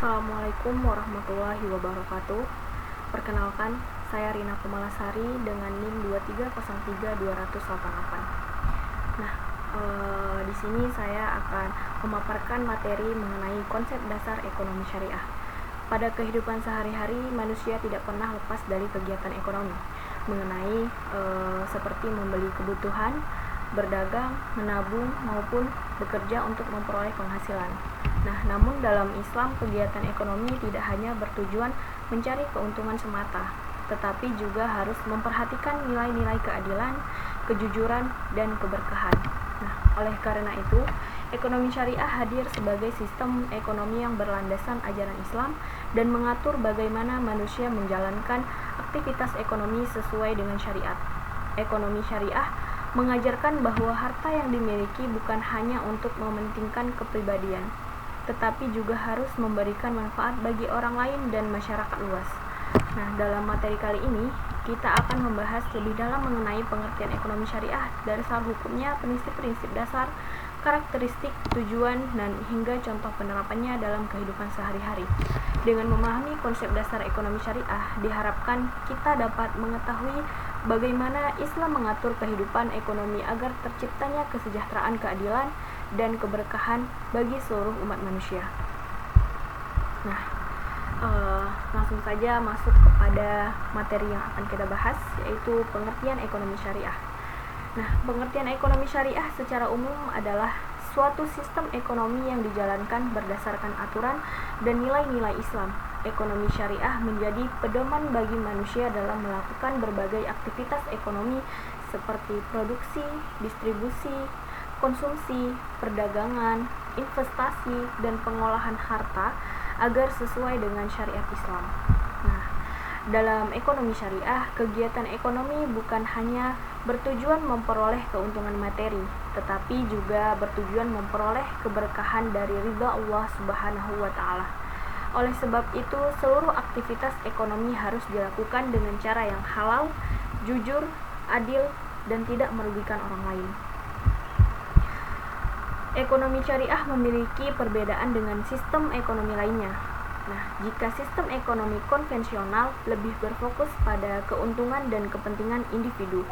Assalamualaikum warahmatullahi wabarakatuh. Perkenalkan, saya Rina Kumalasari dengan NIM 2303288. Nah, di sini saya akan memaparkan materi mengenai konsep dasar ekonomi syariah. Pada kehidupan sehari-hari, manusia tidak pernah lepas dari kegiatan ekonomi, mengenai seperti membeli kebutuhan, berdagang, menabung, maupun bekerja untuk memperoleh penghasilan. Nah, namun dalam Islam, kegiatan ekonomi tidak hanya bertujuan mencari keuntungan semata, tetapi juga harus memperhatikan nilai-nilai keadilan, kejujuran, dan keberkahan. Nah, oleh karena itu, ekonomi syariah hadir sebagai sistem ekonomi yang berlandaskan ajaran Islam dan mengatur bagaimana manusia menjalankan aktivitas ekonomi sesuai dengan syariat. Ekonomi syariah mengajarkan bahwa harta yang dimiliki bukan hanya untuk mementingkan kepribadian, tetapi juga harus memberikan manfaat bagi orang lain dan masyarakat luas. Nah, dalam materi kali ini, kita akan membahas lebih dalam mengenai pengertian ekonomi syariah, dasar hukumnya, prinsip-prinsip dasar, karakteristik, tujuan, dan hingga contoh penerapannya dalam kehidupan sehari-hari. Dengan memahami konsep dasar ekonomi syariah, diharapkan kita dapat mengetahui bagaimana Islam mengatur kehidupan ekonomi agar terciptanya kesejahteraan, keadilan, dan keberkahan bagi seluruh umat manusia. Nah, langsung saja masuk kepada materi yang akan kita bahas, yaitu pengertian ekonomi syariah. Nah, pengertian ekonomi syariah secara umum adalah suatu sistem ekonomi yang dijalankan berdasarkan aturan dan nilai-nilai Islam. Ekonomi syariah menjadi pedoman bagi manusia dalam melakukan berbagai aktivitas ekonomi seperti produksi, distribusi, konsumsi, perdagangan, investasi, dan pengolahan harta agar sesuai dengan syariat Islam. Nah, dalam ekonomi syariah, kegiatan ekonomi bukan hanya bertujuan memperoleh keuntungan materi, tetapi juga bertujuan memperoleh keberkahan dari ridha Allah Subhanahu wa Ta'ala. Oleh sebab itu, seluruh aktivitas ekonomi harus dilakukan dengan cara yang halal, jujur, adil, dan tidak merugikan orang lain. Ekonomi syariah memiliki perbedaan dengan sistem ekonomi lainnya. Nah, jika sistem ekonomi konvensional lebih berfokus pada keuntungan dan kepentingan individu,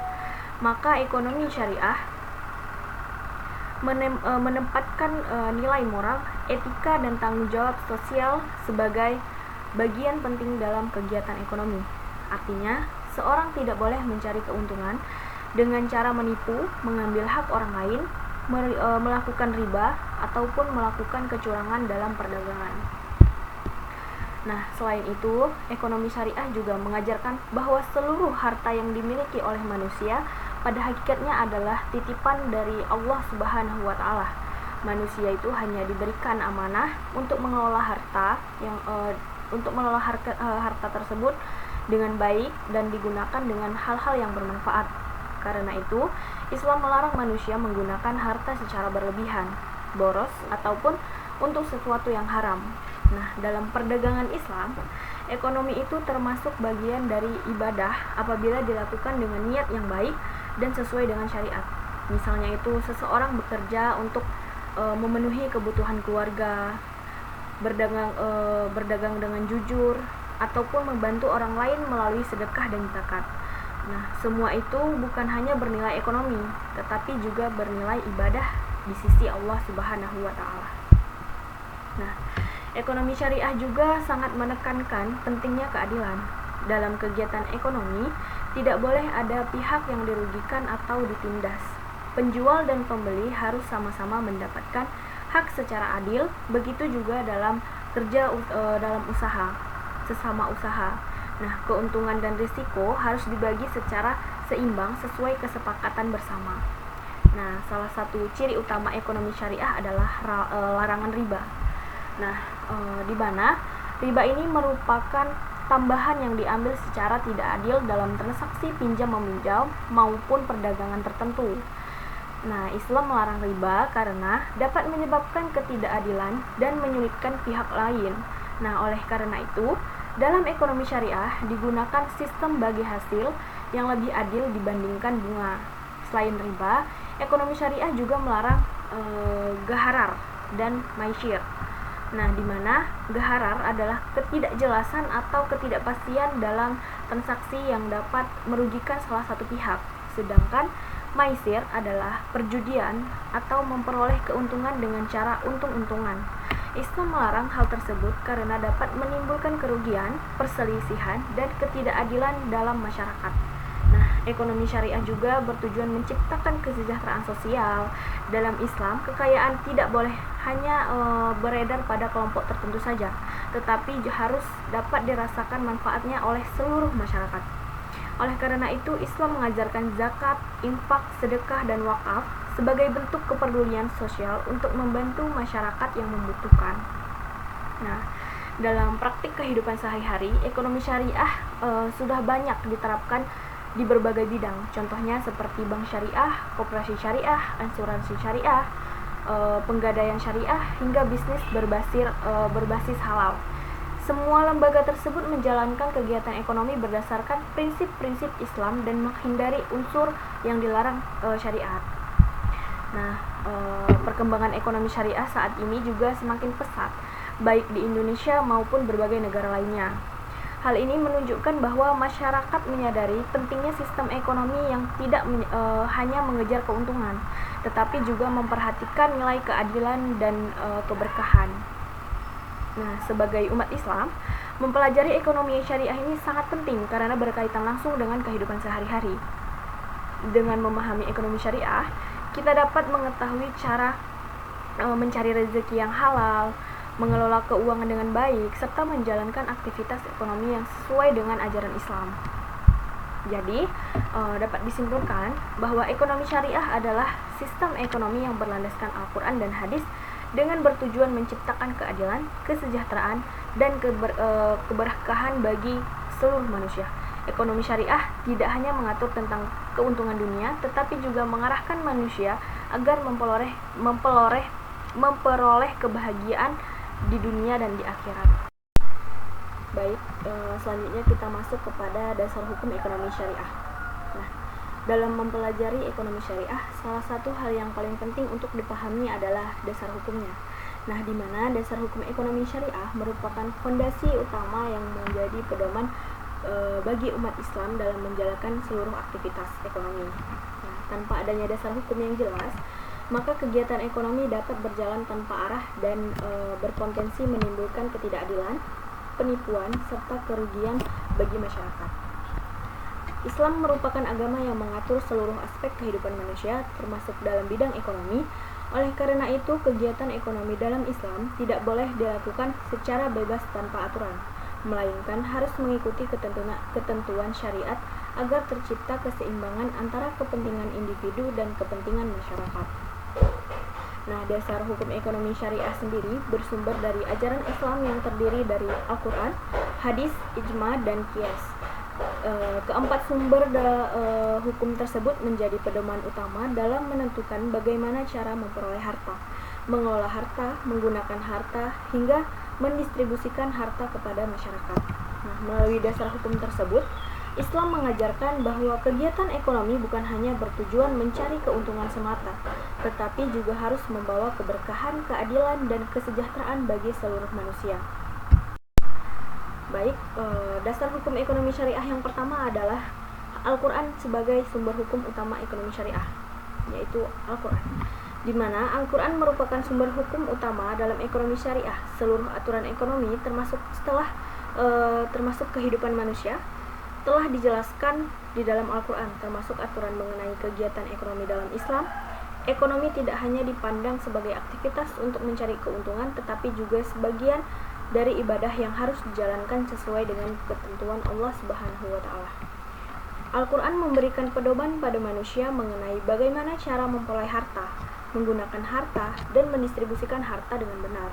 maka ekonomi syariah menempatkan nilai moral, etika, dan tanggung jawab sosial sebagai bagian penting dalam kegiatan ekonomi. Artinya, seorang tidak boleh mencari keuntungan dengan cara menipu, mengambil hak orang lain, melakukan riba, ataupun melakukan kecurangan dalam perdagangan. Nah, selain itu, ekonomi syariah juga mengajarkan bahwa seluruh harta yang dimiliki oleh manusia pada hakikatnya adalah titipan dari Allah Subhanahu wa Ta'ala. Manusia itu hanya diberikan amanah untuk mengelola harta tersebut dengan baik dan digunakan dengan hal-hal yang bermanfaat. Karena itu, Islam melarang manusia menggunakan harta secara berlebihan, boros, ataupun untuk sesuatu yang haram. Nah, dalam perdagangan Islam, ekonomi itu termasuk bagian dari ibadah apabila dilakukan dengan niat yang baik dan sesuai dengan syariat. Misalnya itu seseorang bekerja untuk memenuhi kebutuhan keluarga, berdagang dengan jujur, ataupun membantu orang lain melalui sedekah dan zakat. Nah, semua itu bukan hanya bernilai ekonomi, tetapi juga bernilai ibadah di sisi Allah Subhanahu wa Ta'ala. Nah, ekonomi syariah juga sangat menekankan pentingnya keadilan. Dalam kegiatan ekonomi, tidak boleh ada pihak yang dirugikan atau ditindas. Penjual dan pembeli harus sama-sama mendapatkan hak secara adil, begitu juga dalam dalam usaha, sesama usaha. Nah, keuntungan dan risiko harus dibagi secara seimbang sesuai kesepakatan bersama. Nah, salah satu ciri utama ekonomi syariah adalah larangan riba. Nah, di mana riba ini merupakan tambahan yang diambil secara tidak adil dalam transaksi pinjam-meminjam maupun perdagangan tertentu. Nah, Islam melarang riba karena dapat menyebabkan ketidakadilan dan menyulitkan pihak lain. Nah, oleh karena itu, dalam ekonomi syariah digunakan sistem bagi hasil yang lebih adil dibandingkan bunga. Selain riba, ekonomi syariah juga melarang gharar dan maisir. Nah, di mana gharar adalah ketidakjelasan atau ketidakpastian dalam transaksi yang dapat merugikan salah satu pihak, sedangkan maisir adalah perjudian atau memperoleh keuntungan dengan cara untung-untungan. Islam melarang hal tersebut karena dapat menimbulkan kerugian, perselisihan, dan ketidakadilan dalam masyarakat. Nah, ekonomi syariah juga bertujuan menciptakan kesejahteraan sosial. Dalam Islam, kekayaan tidak boleh hanya beredar pada kelompok tertentu saja, tetapi harus dapat dirasakan manfaatnya oleh seluruh masyarakat. Oleh karena itu, Islam mengajarkan zakat, infak, sedekah, dan wakaf sebagai bentuk kepedulian sosial untuk membantu masyarakat yang membutuhkan. Nah, dalam praktik kehidupan sehari-hari, ekonomi syariah sudah banyak diterapkan di berbagai bidang. Contohnya seperti bank syariah, koperasi syariah, asuransi syariah, penggadaian syariah, hingga bisnis berbasis halal. Semua lembaga tersebut menjalankan kegiatan ekonomi berdasarkan prinsip-prinsip Islam dan menghindari unsur yang dilarang syariat. Nah, perkembangan ekonomi syariah saat ini juga semakin pesat, baik di Indonesia maupun berbagai negara lainnya. Hal ini menunjukkan bahwa masyarakat menyadari pentingnya sistem ekonomi yang tidak hanya mengejar keuntungan, tetapi juga memperhatikan nilai keadilan dan keberkahan. Nah, sebagai umat Islam, mempelajari ekonomi syariah ini sangat penting karena berkaitan langsung dengan kehidupan sehari-hari. Dengan memahami ekonomi syariah, kita dapat mengetahui cara mencari rezeki yang halal, mengelola keuangan dengan baik, serta menjalankan aktivitas ekonomi yang sesuai dengan ajaran Islam. Jadi, dapat disimpulkan bahwa ekonomi syariah adalah sistem ekonomi yang berlandaskan Al-Quran dan hadis dengan bertujuan menciptakan keadilan, kesejahteraan, dan keberkahan bagi seluruh manusia. Ekonomi syariah tidak hanya mengatur tentang keuntungan dunia, tetapi juga mengarahkan manusia agar memperoleh kebahagiaan di dunia dan di akhirat. Baik, selanjutnya kita masuk kepada dasar hukum ekonomi syariah. Nah, dalam mempelajari ekonomi syariah, salah satu hal yang paling penting untuk dipahami adalah dasar hukumnya. Nah, di mana dasar hukum ekonomi syariah merupakan fondasi utama yang menjadi pedoman bagi umat Islam dalam menjalankan seluruh aktivitas ekonomi. Nah, tanpa adanya dasar hukum yang jelas, maka kegiatan ekonomi dapat berjalan tanpa arah dan berpotensi menimbulkan ketidakadilan, penipuan, serta kerugian bagi masyarakat. Islam merupakan agama yang mengatur seluruh aspek kehidupan manusia, termasuk dalam bidang ekonomi. Oleh karena itu, kegiatan ekonomi dalam Islam tidak boleh dilakukan secara bebas tanpa aturan, melainkan harus mengikuti ketentuan syariat agar tercipta keseimbangan antara kepentingan individu dan kepentingan masyarakat. Nah, dasar hukum ekonomi syariah sendiri bersumber dari ajaran Islam yang terdiri dari Al-Quran, hadis, ijma, dan qiyas. Keempat sumber hukum tersebut menjadi pedoman utama dalam menentukan bagaimana cara memperoleh harta, mengelola harta, menggunakan harta, hingga mendistribusikan harta kepada masyarakat. Nah, melalui dasar hukum tersebut, Islam mengajarkan bahwa kegiatan ekonomi bukan hanya bertujuan mencari keuntungan semata, tetapi juga harus membawa keberkahan, keadilan, dan kesejahteraan bagi seluruh manusia. Baik, dasar hukum ekonomi syariah yang pertama adalah Al-Quran sebagai sumber hukum utama ekonomi syariah, yaitu Al-Quran, di mana Al-Quran merupakan sumber hukum utama dalam ekonomi syariah. Seluruh aturan ekonomi termasuk kehidupan manusia telah dijelaskan di dalam Al-Quran, termasuk aturan mengenai kegiatan ekonomi dalam Islam. Ekonomi tidak hanya dipandang sebagai aktivitas untuk mencari keuntungan, tetapi juga sebagian dari ibadah yang harus dijalankan sesuai dengan ketentuan Allah Subhanahu wa Ta'ala. Al-Quran memberikan pedoman pada manusia mengenai bagaimana cara memperoleh harta, menggunakan harta, dan mendistribusikan harta dengan benar.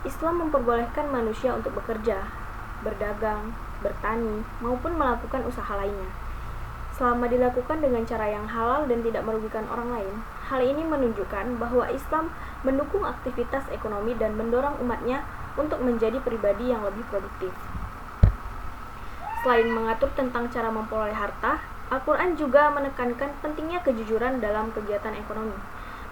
Islam memperbolehkan manusia untuk bekerja, berdagang, bertani, maupun melakukan usaha lainnya, selama dilakukan dengan cara yang halal dan tidak merugikan orang lain. Hal ini menunjukkan bahwa Islam mendukung aktivitas ekonomi dan mendorong umatnya untuk menjadi pribadi yang lebih produktif. Selain mengatur tentang cara memperoleh harta, Al-Quran juga menekankan pentingnya kejujuran dalam kegiatan ekonomi.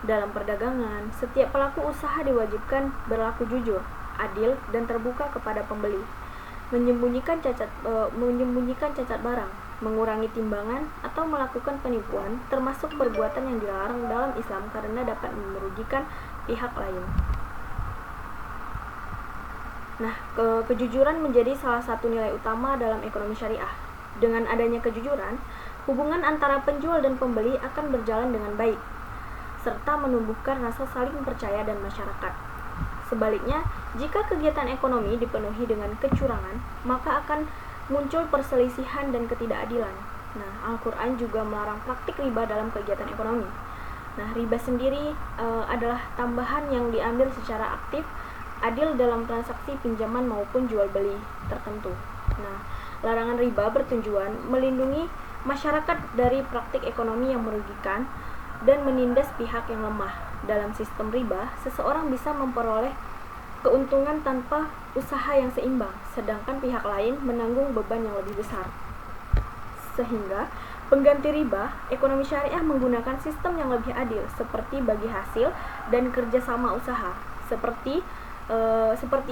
Dalam perdagangan, setiap pelaku usaha diwajibkan berlaku jujur. adil dan terbuka kepada pembeli, menyembunyikan cacat barang, mengurangi timbangan, atau melakukan penipuan, termasuk perbuatan yang dilarang dalam Islam karena dapat merugikan pihak lain. Nah, kejujuran menjadi salah satu nilai utama dalam ekonomi syariah. Dengan adanya kejujuran, hubungan antara penjual dan pembeli akan berjalan dengan baik, serta menumbuhkan rasa saling percaya dan masyarakat. Sebaliknya, jika kegiatan ekonomi dipenuhi dengan kecurangan, maka akan muncul perselisihan dan ketidakadilan. Nah, Al-Quran juga melarang praktik riba dalam kegiatan ekonomi. Nah, riba sendiri adalah tambahan yang diambil secara aktif, adil dalam transaksi pinjaman maupun jual beli tertentu. Nah, larangan riba bertujuan melindungi masyarakat dari praktik ekonomi yang merugikan dan menindas pihak yang lemah. Dalam sistem riba, seseorang bisa memperoleh keuntungan tanpa usaha yang seimbang, sedangkan pihak lain menanggung beban yang lebih besar. Sehingga pengganti riba, ekonomi syariah menggunakan sistem yang lebih adil, seperti bagi hasil dan kerjasama usaha. Seperti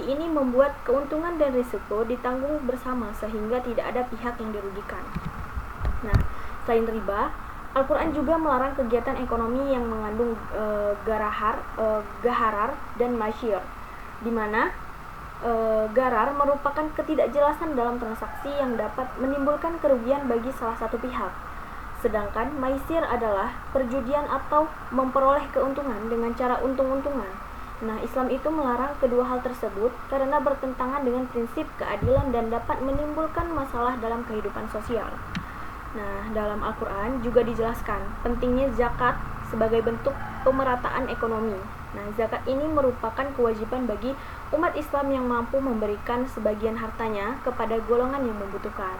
ini membuat keuntungan dan risiko ditanggung bersama sehingga tidak ada pihak yang dirugikan. Nah, selain riba, Al-Quran juga melarang kegiatan ekonomi yang mengandung gaharar dan masyir, di mana garar merupakan ketidakjelasan dalam transaksi yang dapat menimbulkan kerugian bagi salah satu pihak. Sedangkan maisir adalah perjudian atau memperoleh keuntungan dengan cara untung-untungan. Nah, Islam itu melarang kedua hal tersebut karena bertentangan dengan prinsip keadilan dan dapat menimbulkan masalah dalam kehidupan sosial. Nah, dalam Al-Quran juga dijelaskan pentingnya zakat sebagai bentuk pemerataan ekonomi. Nah, zakat ini merupakan kewajiban bagi umat Islam yang mampu memberikan sebagian hartanya kepada golongan yang membutuhkan.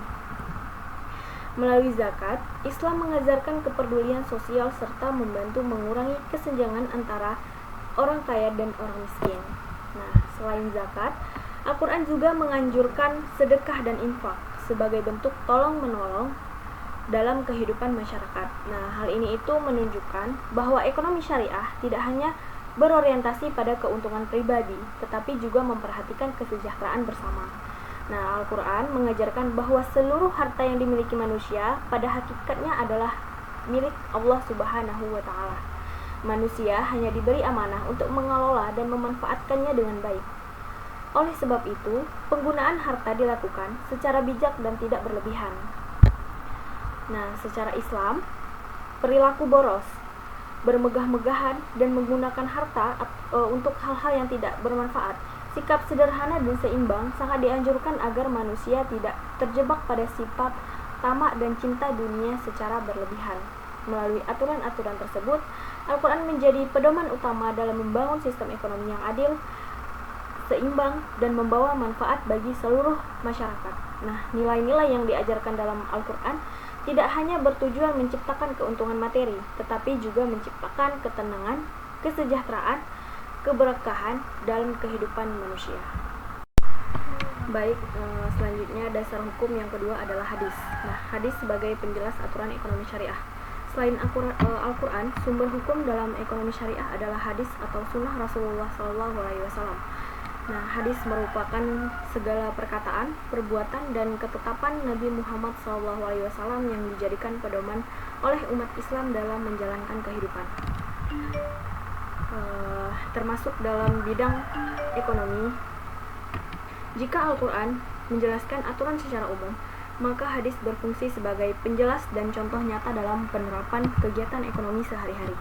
Melalui zakat, Islam mengajarkan kepedulian sosial serta membantu mengurangi kesenjangan antara orang kaya dan orang miskin. Nah, selain zakat, Al-Quran juga menganjurkan sedekah dan infak sebagai bentuk tolong-menolong dalam kehidupan masyarakat. Nah, hal ini itu menunjukkan bahwa ekonomi syariah tidak hanya berorientasi pada keuntungan pribadi, tetapi juga memperhatikan kesejahteraan bersama. Nah, Al-Quran mengajarkan bahwa seluruh harta yang dimiliki manusia pada hakikatnya adalah milik Allah Subhanahu wa Ta'ala. Manusia hanya diberi amanah untuk mengelola dan memanfaatkannya dengan baik. Oleh sebab itu, penggunaan harta dilakukan secara bijak dan tidak berlebihan. Nah, secara Islam, perilaku boros, bermegah-megahan, dan menggunakan harta untuk hal-hal yang tidak bermanfaat, sikap sederhana dan seimbang sangat dianjurkan agar manusia tidak terjebak pada sifat tamak dan cinta dunia secara berlebihan. Melalui aturan-aturan tersebut, Al-Quran menjadi pedoman utama dalam membangun sistem ekonomi yang adil, seimbang, dan membawa manfaat bagi seluruh masyarakat. Nah, nilai-nilai yang diajarkan dalam Al-Quran tidak hanya bertujuan menciptakan keuntungan materi, tetapi juga menciptakan ketenangan, kesejahteraan, keberkahan dalam kehidupan manusia. Baik, selanjutnya dasar hukum yang kedua adalah hadis. Nah, hadis sebagai penjelas aturan ekonomi syariah. Selain Al-Quran, sumber hukum dalam ekonomi syariah adalah hadis atau sunnah Rasulullah SAW. Nah, hadis merupakan segala perkataan, perbuatan, dan ketetapan Nabi Muhammad SAW yang dijadikan pedoman oleh umat Islam dalam menjalankan kehidupan, termasuk dalam bidang ekonomi. Jika Al-Quran menjelaskan aturan secara umum, maka hadis berfungsi sebagai penjelas dan contoh nyata dalam penerapan kegiatan ekonomi sehari-hari.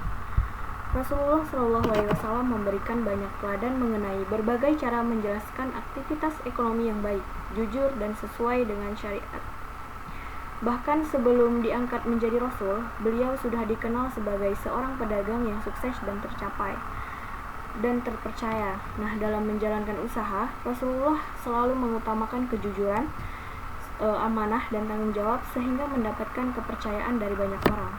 Rasulullah SAW memberikan banyak teladan mengenai berbagai cara menjelaskan aktivitas ekonomi yang baik, jujur, dan sesuai dengan syariat. Bahkan sebelum diangkat menjadi Rasul, beliau sudah dikenal sebagai seorang pedagang yang sukses dan terpercaya. Nah, dalam menjalankan usaha, Rasulullah selalu mengutamakan kejujuran, amanah, dan tanggung jawab sehingga mendapatkan kepercayaan dari banyak orang.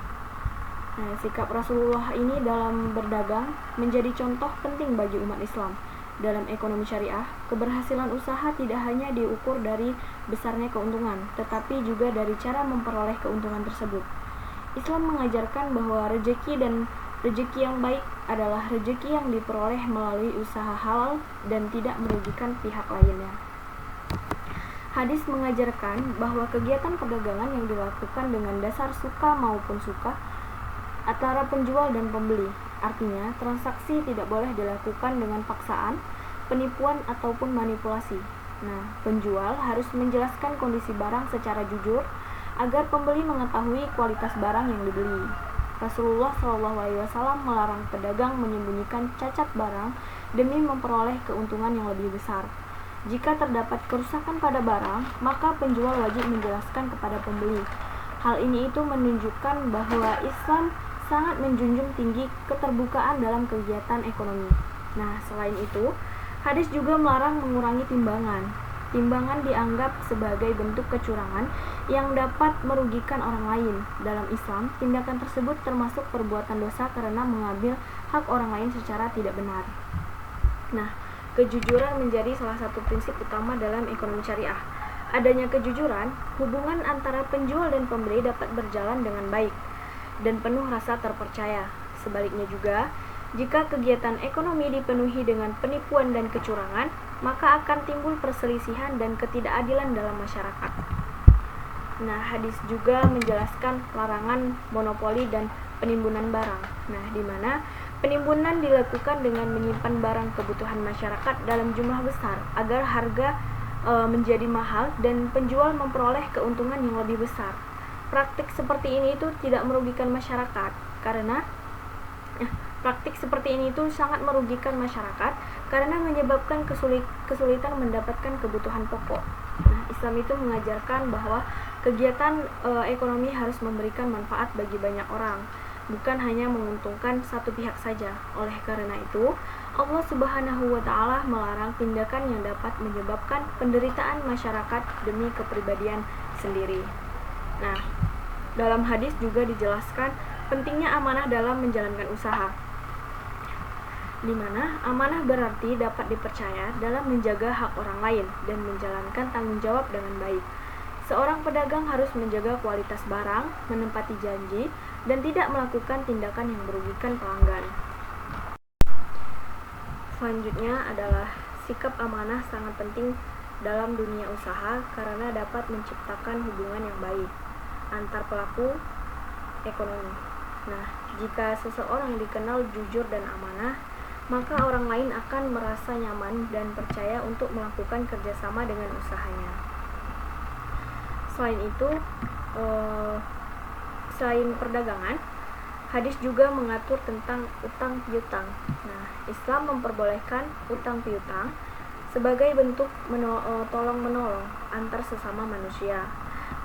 Nah, sikap Rasulullah ini dalam berdagang menjadi contoh penting bagi umat Islam. Dalam ekonomi syariah, keberhasilan usaha tidak hanya diukur dari besarnya keuntungan, tetapi juga dari cara memperoleh keuntungan tersebut. Islam mengajarkan bahwa rezeki dan Rezeki yang baik adalah rezeki yang diperoleh melalui usaha halal dan tidak merugikan pihak lainnya. Hadis mengajarkan bahwa kegiatan perdagangan yang dilakukan dengan dasar suka maupun suka antara penjual dan pembeli. Artinya, transaksi tidak boleh dilakukan dengan paksaan, penipuan, ataupun manipulasi. Nah, penjual harus menjelaskan kondisi barang secara jujur agar pembeli mengetahui kualitas barang yang dibeli. Rasulullah SAW melarang pedagang menyembunyikan cacat barang demi memperoleh keuntungan yang lebih besar. Jika terdapat kerusakan pada barang, maka penjual wajib menjelaskan kepada pembeli. Hal ini menunjukkan bahwa Islam sangat menjunjung tinggi keterbukaan dalam kegiatan ekonomi. Nah, selain itu, hadis juga melarang mengurangi timbangan. Timbangan dianggap sebagai bentuk kecurangan yang dapat merugikan orang lain. Dalam Islam, tindakan tersebut termasuk perbuatan dosa karena mengambil hak orang lain secara tidak benar. Nah, kejujuran menjadi salah satu prinsip utama dalam ekonomi syariah. Adanya kejujuran, hubungan antara penjual dan pembeli dapat berjalan dengan baik dan penuh rasa terpercaya. Sebaliknya juga, jika kegiatan ekonomi dipenuhi dengan penipuan dan kecurangan, maka akan timbul perselisihan dan ketidakadilan dalam masyarakat. Nah, hadis juga menjelaskan larangan monopoli dan penimbunan barang. Nah, di mana penimbunan dilakukan dengan menyimpan barang kebutuhan masyarakat dalam jumlah besar agar harga menjadi mahal dan penjual memperoleh keuntungan yang lebih besar. Praktik seperti ini tidak merugikan masyarakat karena sangat merugikan masyarakat karena menyebabkan kesulitan mendapatkan kebutuhan pokok. Nah, Islam mengajarkan bahwa kegiatan ekonomi harus memberikan manfaat bagi banyak orang, bukan hanya menguntungkan satu pihak saja. Oleh karena itu, Allah Subhanahu wa Ta'ala melarang tindakan yang dapat menyebabkan penderitaan masyarakat demi kepribadian sendiri. Nah, dalam hadis juga dijelaskan pentingnya amanah dalam menjalankan usaha, di mana amanah berarti dapat dipercaya dalam menjaga hak orang lain dan menjalankan tanggung jawab dengan baik. Seorang pedagang harus menjaga kualitas barang, menepati janji, dan tidak melakukan tindakan yang merugikan pelanggan. Selanjutnya adalah sikap amanah sangat penting dalam dunia usaha karena dapat menciptakan hubungan yang baik antar pelaku ekonomi. Nah, jika seseorang dikenal jujur dan amanah, maka orang lain akan merasa nyaman dan percaya untuk melakukan kerjasama dengan usahanya. Selain itu, selain perdagangan, hadis juga mengatur tentang utang piutang. Nah, Islam memperbolehkan utang piutang sebagai bentuk tolong-menolong antar sesama manusia.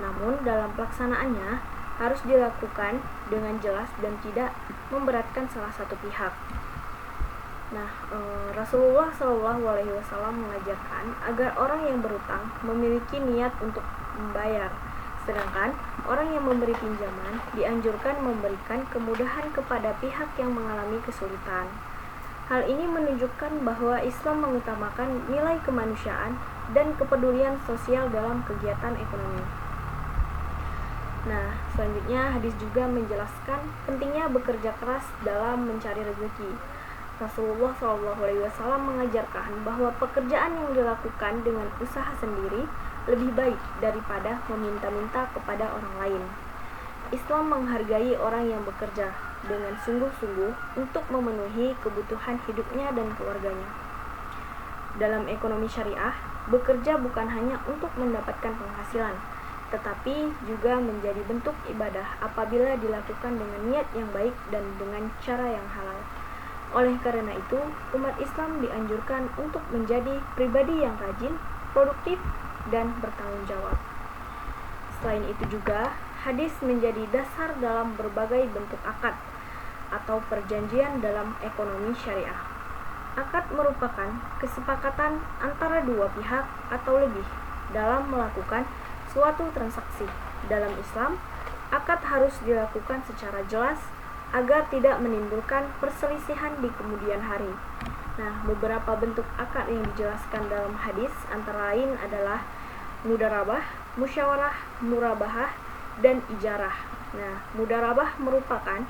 Namun, dalam pelaksanaannya harus dilakukan dengan jelas dan tidak memberatkan salah satu pihak. Nah, Rasulullah SAW mengajarkan agar orang yang berutang memiliki niat untuk membayar, sedangkan orang yang memberi pinjaman dianjurkan memberikan kemudahan kepada pihak yang mengalami kesulitan. Hal ini menunjukkan bahwa Islam mengutamakan nilai kemanusiaan dan kepedulian sosial dalam kegiatan ekonomi. Nah, selanjutnya hadis juga menjelaskan pentingnya bekerja keras dalam mencari rezeki. Rasulullah SAW mengajarkan bahwa pekerjaan yang dilakukan dengan usaha sendiri lebih baik daripada meminta-minta kepada orang lain. Islam menghargai orang yang bekerja dengan sungguh-sungguh untuk memenuhi kebutuhan hidupnya dan keluarganya. Dalam ekonomi syariah, bekerja bukan hanya untuk mendapatkan penghasilan, tetapi juga menjadi bentuk ibadah apabila dilakukan dengan niat yang baik dan dengan cara yang halal. Oleh karena itu, umat Islam dianjurkan untuk menjadi pribadi yang rajin, produktif, dan bertanggung jawab. Selain itu juga, hadis menjadi dasar dalam berbagai bentuk akad atau perjanjian dalam ekonomi syariah. Akad merupakan kesepakatan antara dua pihak atau lebih dalam melakukan suatu transaksi. Dalam Islam, akad harus dilakukan secara jelas agar tidak menimbulkan perselisihan di kemudian hari. Nah, beberapa bentuk akad yang dijelaskan dalam hadis antara lain adalah mudarabah, musyawarah, murabahah, dan ijarah. Nah, mudarabah merupakan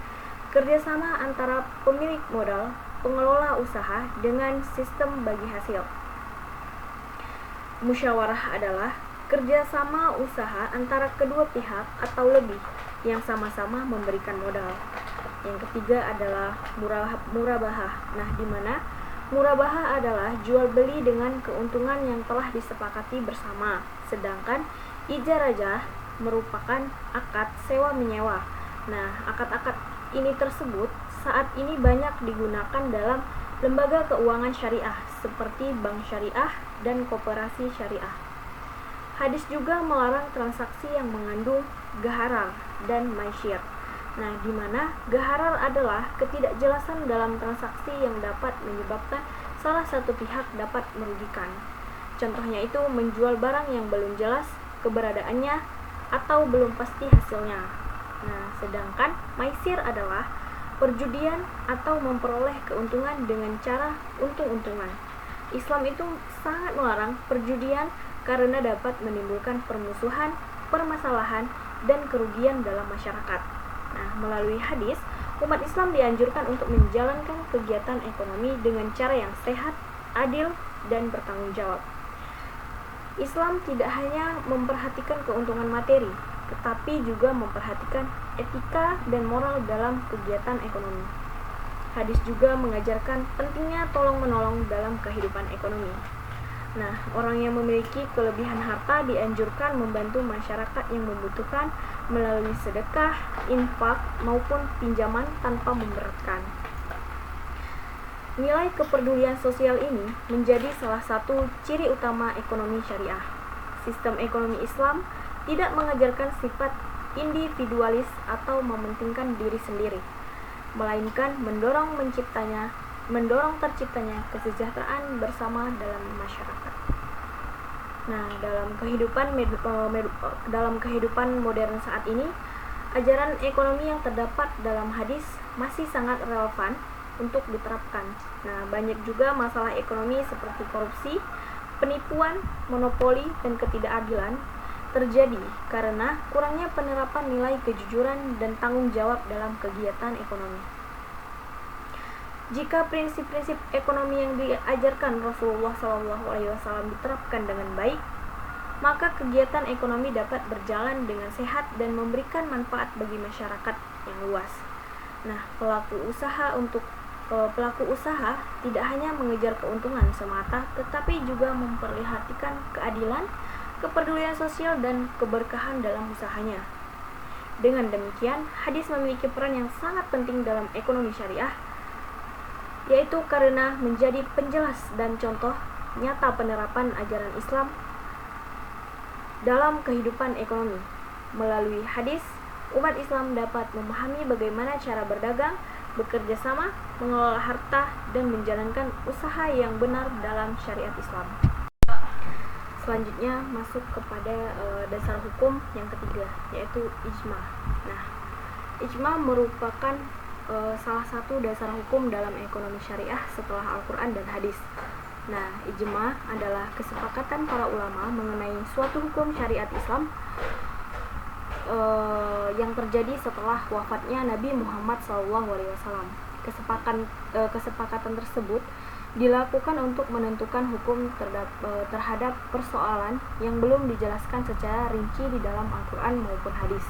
kerjasama antara pemilik modal, pengelola usaha dengan sistem bagi hasil. Musyawarah adalah kerjasama usaha antara kedua pihak atau lebih yang sama-sama memberikan modal. Yang ketiga adalah murabahah. Nah, di mana murabahah adalah jual beli dengan keuntungan yang telah disepakati bersama, sedangkan ijarajah merupakan akad sewa menyewa. Nah, akad-akad ini tersebut saat ini banyak digunakan dalam lembaga keuangan syariah seperti bank syariah dan koperasi syariah. Hadis juga melarang transaksi yang mengandung gharar dan maisir. Nah, di mana gharar adalah ketidakjelasan dalam transaksi yang dapat menyebabkan salah satu pihak dapat merugikan. Contohnya itu menjual barang yang belum jelas keberadaannya atau belum pasti hasilnya. Nah, sedangkan maisir adalah perjudian atau memperoleh keuntungan dengan cara untung-untungan. Islam itu sangat melarang perjudian karena dapat menimbulkan permusuhan, permasalahan, dan kerugian dalam masyarakat. Nah, melalui hadis, umat Islam dianjurkan untuk menjalankan kegiatan ekonomi dengan cara yang sehat, adil, dan bertanggung jawab. Islam tidak hanya memperhatikan keuntungan materi, tetapi juga memperhatikan etika dan moral dalam kegiatan ekonomi. Hadis juga mengajarkan pentingnya tolong-menolong dalam kehidupan ekonomi. Nah, orang yang memiliki kelebihan harta dianjurkan membantu masyarakat yang membutuhkan melalui sedekah, infak, maupun pinjaman tanpa memberatkan. Nilai kepedulian sosial ini menjadi salah satu ciri utama ekonomi syariah. Sistem ekonomi Islam tidak mengajarkan sifat individualis atau mementingkan diri sendiri, melainkan mendorong terciptanya kesejahteraan bersama dalam masyarakat. Nah, dalam kehidupan modern saat ini, ajaran ekonomi yang terdapat dalam hadis masih sangat relevan untuk diterapkan. Nah, banyak juga masalah ekonomi seperti korupsi, penipuan, monopoli, dan ketidakadilan terjadi karena kurangnya penerapan nilai kejujuran dan tanggung jawab dalam kegiatan ekonomi. Jika prinsip-prinsip ekonomi yang diajarkan Rasulullah SAW diterapkan dengan baik, maka kegiatan ekonomi dapat berjalan dengan sehat dan memberikan manfaat bagi masyarakat yang luas. Nah, pelaku usaha tidak hanya mengejar keuntungan semata, tetapi juga memperlihatkan keadilan, kepedulian sosial, dan keberkahan dalam usahanya. Dengan demikian, hadis memiliki peran yang sangat penting dalam ekonomi syariah, yaitu karena menjadi penjelas dan contoh nyata penerapan ajaran Islam dalam kehidupan ekonomi. Melalui hadis, umat Islam dapat memahami bagaimana cara berdagang, bekerja sama, mengelola harta, dan menjalankan usaha yang benar dalam syariat Islam. Selanjutnya masuk kepada dasar hukum yang ketiga, yaitu ijma. Nah, ijma merupakan salah satu dasar hukum dalam ekonomi syariah setelah Al-Quran dan hadis. Nah, ijma adalah kesepakatan para ulama mengenai suatu hukum syariat Islam yang terjadi setelah wafatnya Nabi Muhammad SAW. Kesepakatan tersebut dilakukan untuk menentukan hukum terhadap persoalan yang belum dijelaskan secara rinci di dalam Al-Quran maupun hadis.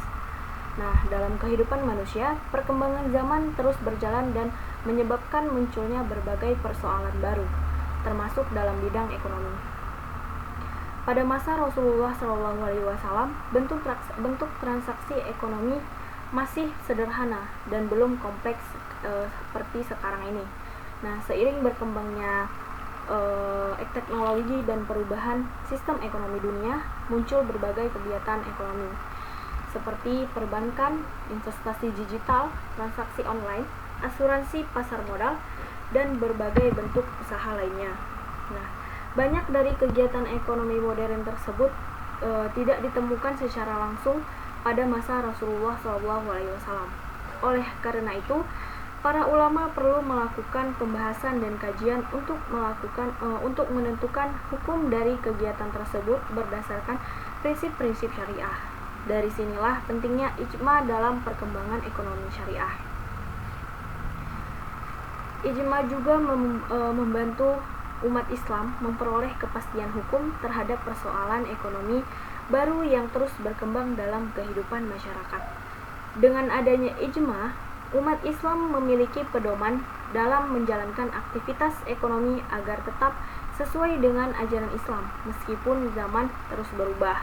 Nah, dalam kehidupan manusia, perkembangan zaman terus berjalan dan menyebabkan munculnya berbagai persoalan baru, termasuk dalam bidang ekonomi. Pada masa Rasulullah SAW, bentuk transaksi ekonomi masih sederhana dan belum kompleks seperti sekarang ini. Nah, seiring berkembangnya teknologi dan perubahan sistem ekonomi dunia, muncul berbagai kegiatan ekonomi seperti perbankan, investasi digital, transaksi online, asuransi pasar modal, dan berbagai bentuk usaha lainnya. Nah, banyak dari kegiatan ekonomi modern tersebut tidak ditemukan secara langsung pada masa Rasulullah SAW. Oleh karena itu, para ulama perlu melakukan pembahasan dan kajian untuk menentukan hukum dari kegiatan tersebut berdasarkan prinsip-prinsip syariah. Dari sinilah pentingnya ijma dalam perkembangan ekonomi syariah. Ijma juga membantu umat Islam memperoleh kepastian hukum terhadap persoalan ekonomi baru yang terus berkembang dalam kehidupan masyarakat. Dengan adanya ijma, umat Islam memiliki pedoman dalam menjalankan aktivitas ekonomi agar tetap sesuai dengan ajaran Islam meskipun zaman terus berubah.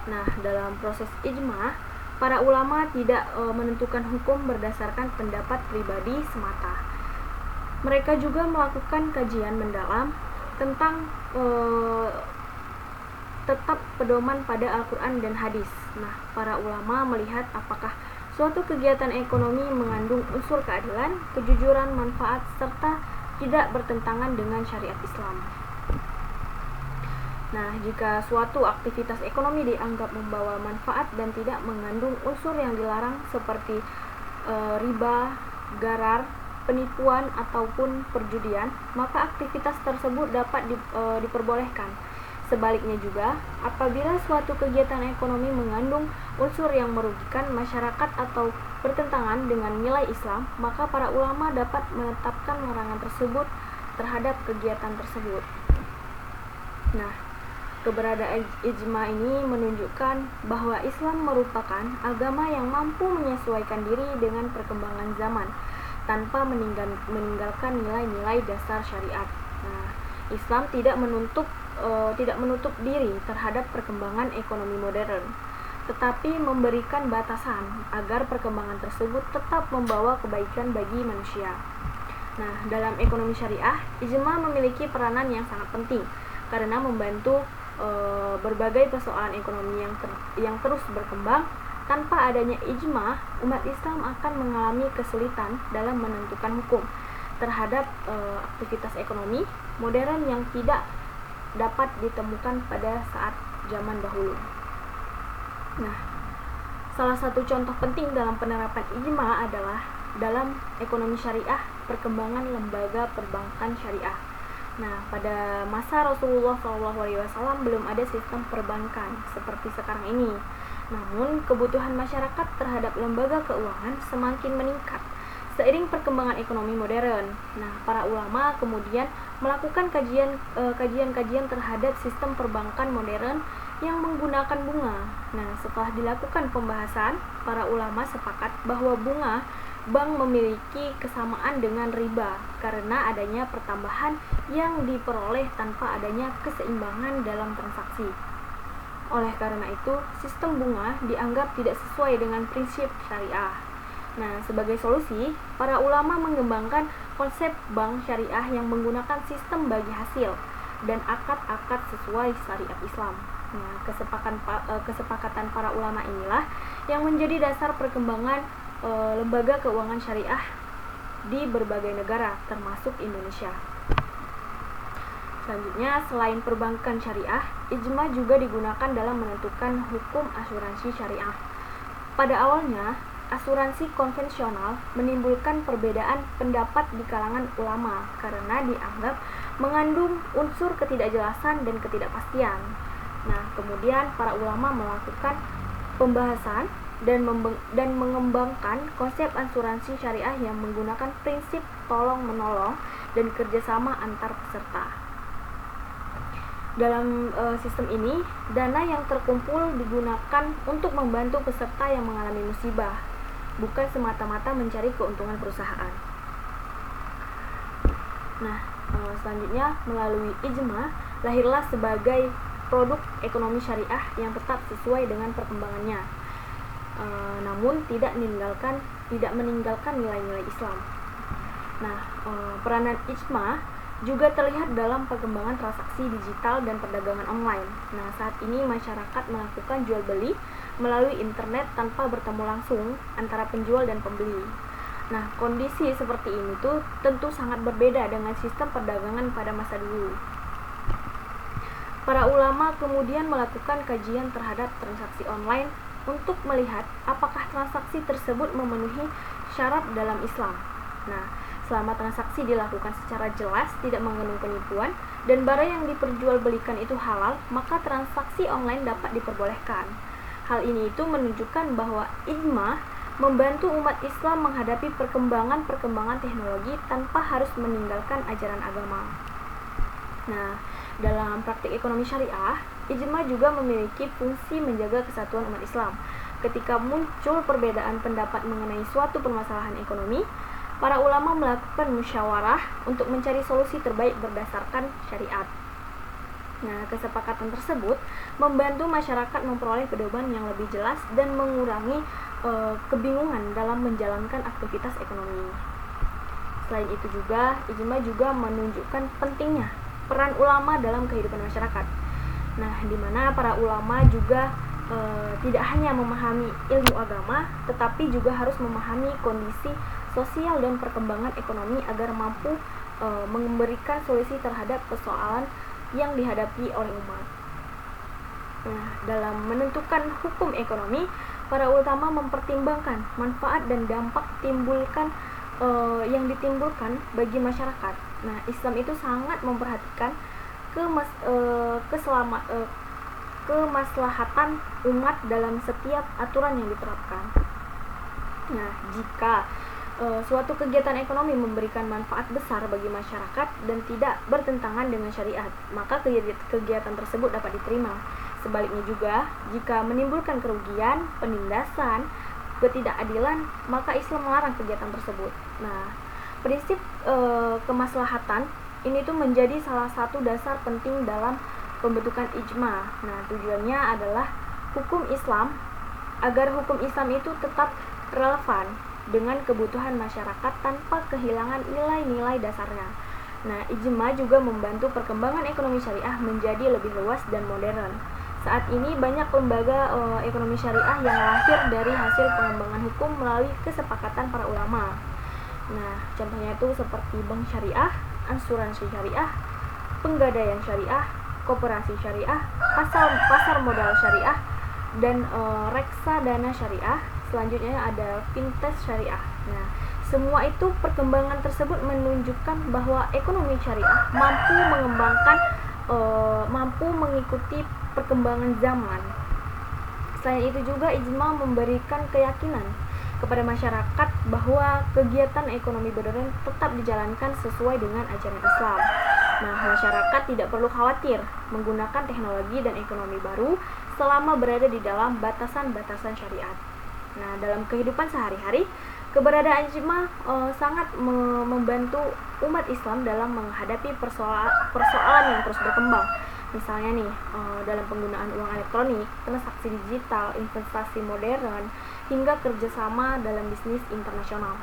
Nah, dalam proses ijma, para ulama tidak menentukan hukum berdasarkan pendapat pribadi semata. Mereka juga melakukan kajian mendalam tentang tetap pedoman pada Al-Quran dan hadis. Nah, para ulama melihat apakah suatu kegiatan ekonomi mengandung unsur keadilan, kejujuran, manfaat, serta tidak bertentangan dengan syariat Islam. Nah, jika suatu aktivitas ekonomi dianggap membawa manfaat dan tidak mengandung unsur yang dilarang seperti riba, gharar, penipuan, ataupun perjudian, maka aktivitas tersebut dapat diperbolehkan. Sebaliknya juga, apabila suatu kegiatan ekonomi mengandung unsur yang merugikan masyarakat atau bertentangan dengan nilai Islam, maka para ulama dapat menetapkan larangan tersebut terhadap kegiatan tersebut. Nah, keberadaan ijma ini menunjukkan bahwa Islam merupakan agama yang mampu menyesuaikan diri dengan perkembangan zaman tanpa meninggalkan nilai-nilai dasar syariat. Nah, Islam tidak menutup diri terhadap perkembangan ekonomi modern, tetapi memberikan batasan agar perkembangan tersebut tetap membawa kebaikan bagi manusia. Nah, dalam ekonomi syariah, ijma memiliki peranan yang sangat penting karena membantu berbagai persoalan ekonomi yang terus berkembang. Tanpa adanya ijma, umat Islam akan mengalami kesulitan dalam menentukan hukum terhadap aktivitas ekonomi modern yang tidak dapat ditemukan pada saat zaman dahulu. Nah, salah satu contoh penting dalam penerapan ijma adalah dalam ekonomi syariah, perkembangan lembaga perbankan syariah. Nah, pada masa Rasulullah SAW belum ada sistem perbankan seperti sekarang ini. Namun, kebutuhan masyarakat terhadap lembaga keuangan semakin meningkat seiring perkembangan ekonomi modern. Nah, para ulama kemudian melakukan kajian terhadap sistem perbankan modern yang menggunakan bunga. Nah, setelah dilakukan pembahasan, para ulama sepakat bahwa bunga bank memiliki kesamaan dengan riba karena adanya pertambahan yang diperoleh tanpa adanya keseimbangan dalam transaksi. Oleh karena itu, sistem bunga dianggap tidak sesuai dengan prinsip syariah. Nah, sebagai solusi, para ulama mengembangkan konsep bank syariah yang menggunakan sistem bagi hasil dan akad-akad sesuai syariat Islam. Nah, kesepakatan para ulama inilah yang menjadi dasar perkembangan lembaga keuangan syariah di berbagai negara, termasuk Indonesia. Selanjutnya, selain perbankan syariah, ijma juga digunakan dalam menentukan hukum asuransi syariah. Pada awalnya, asuransi konvensional menimbulkan perbedaan pendapat di kalangan ulama karena dianggap mengandung unsur ketidakjelasan dan ketidakpastian. Nah, kemudian para ulama melakukan pembahasan dan mengembangkan konsep asuransi syariah yang menggunakan prinsip tolong-menolong dan kerjasama antar peserta. Dalam sistem ini, dana yang terkumpul digunakan untuk membantu peserta yang mengalami musibah, bukan semata-mata mencari keuntungan perusahaan. Nah, selanjutnya melalui ijma lahirlah sebagai produk ekonomi syariah yang tetap sesuai dengan perkembangannya, namun tidak meninggalkan nilai-nilai Islam. Nah, peranan ijma juga terlihat dalam perkembangan transaksi digital dan perdagangan online. Nah, saat ini masyarakat melakukan jual beli melalui internet tanpa bertemu langsung antara penjual dan pembeli. Nah, kondisi seperti ini tuh tentu sangat berbeda dengan sistem perdagangan pada masa dulu. Para ulama kemudian melakukan kajian terhadap transaksi online untuk melihat apakah transaksi tersebut memenuhi syarat dalam Islam. Nah, selama transaksi dilakukan secara jelas, tidak mengandung penipuan, dan barang yang diperjualbelikan itu halal, maka transaksi online dapat diperbolehkan. Hal ini itu menunjukkan bahwa ijma membantu umat Islam menghadapi perkembangan teknologi tanpa harus meninggalkan ajaran agama. Nah, dalam praktik ekonomi syariah, ijma juga memiliki fungsi menjaga kesatuan umat Islam. Ketika muncul perbedaan pendapat mengenai suatu permasalahan ekonomi, para ulama melakukan musyawarah untuk mencari solusi terbaik berdasarkan syariat. Nah, kesepakatan tersebut membantu masyarakat memperoleh pedoman yang lebih jelas dan mengurangi kebingungan dalam menjalankan aktivitas ekonomi. Selain itu juga, ijma juga menunjukkan pentingnya peran ulama dalam kehidupan masyarakat. Nah, di mana para ulama juga tidak hanya memahami ilmu agama, tetapi juga harus memahami kondisi sosial dan perkembangan ekonomi agar mampu memberikan solusi terhadap persoalan yang dihadapi oleh umat. Nah, dalam menentukan hukum ekonomi, para ulama mempertimbangkan manfaat dan dampak yang ditimbulkan bagi masyarakat. Nah, Islam itu sangat memperhatikan kemaslahatan umat dalam setiap aturan yang diterapkan. Nah, jika suatu kegiatan ekonomi memberikan manfaat besar bagi masyarakat dan tidak bertentangan dengan syariat, maka kegiatan tersebut dapat diterima. Sebaliknya juga, jika menimbulkan kerugian, penindasan, ketidakadilan, maka Islam melarang kegiatan tersebut. Nah, prinsip kemaslahatan ini tuh menjadi salah satu dasar penting dalam pembentukan ijma. Nah, tujuannya adalah agar hukum Islam itu tetap relevan dengan kebutuhan masyarakat tanpa kehilangan nilai-nilai dasarnya. Nah, ijma juga membantu perkembangan ekonomi syariah menjadi lebih luas dan modern. Saat ini banyak lembaga ekonomi syariah yang lahir dari hasil pengembangan hukum melalui kesepakatan para ulama. Nah, contohnya itu seperti bank syariah, asuransi syariah, penggadaian syariah, koperasi syariah, pasar modal syariah, dan reksadana syariah. Selanjutnya ada fintech syariah. Nah, semua itu perkembangan tersebut menunjukkan bahwa ekonomi syariah mampu mengikuti perkembangan zaman. Selain itu juga ijma memberikan keyakinan kepada masyarakat bahwa kegiatan ekonomi modern tetap dijalankan sesuai dengan ajaran Islam. Nah, masyarakat tidak perlu khawatir menggunakan teknologi dan ekonomi baru selama berada di dalam batasan-batasan syariat. Nah, dalam kehidupan sehari-hari, keberadaan ijma sangat membantu umat Islam dalam menghadapi persoalan yang terus berkembang. Misalnya nih, dalam penggunaan uang elektronik, transaksi digital, investasi modern, hingga kerjasama dalam bisnis internasional.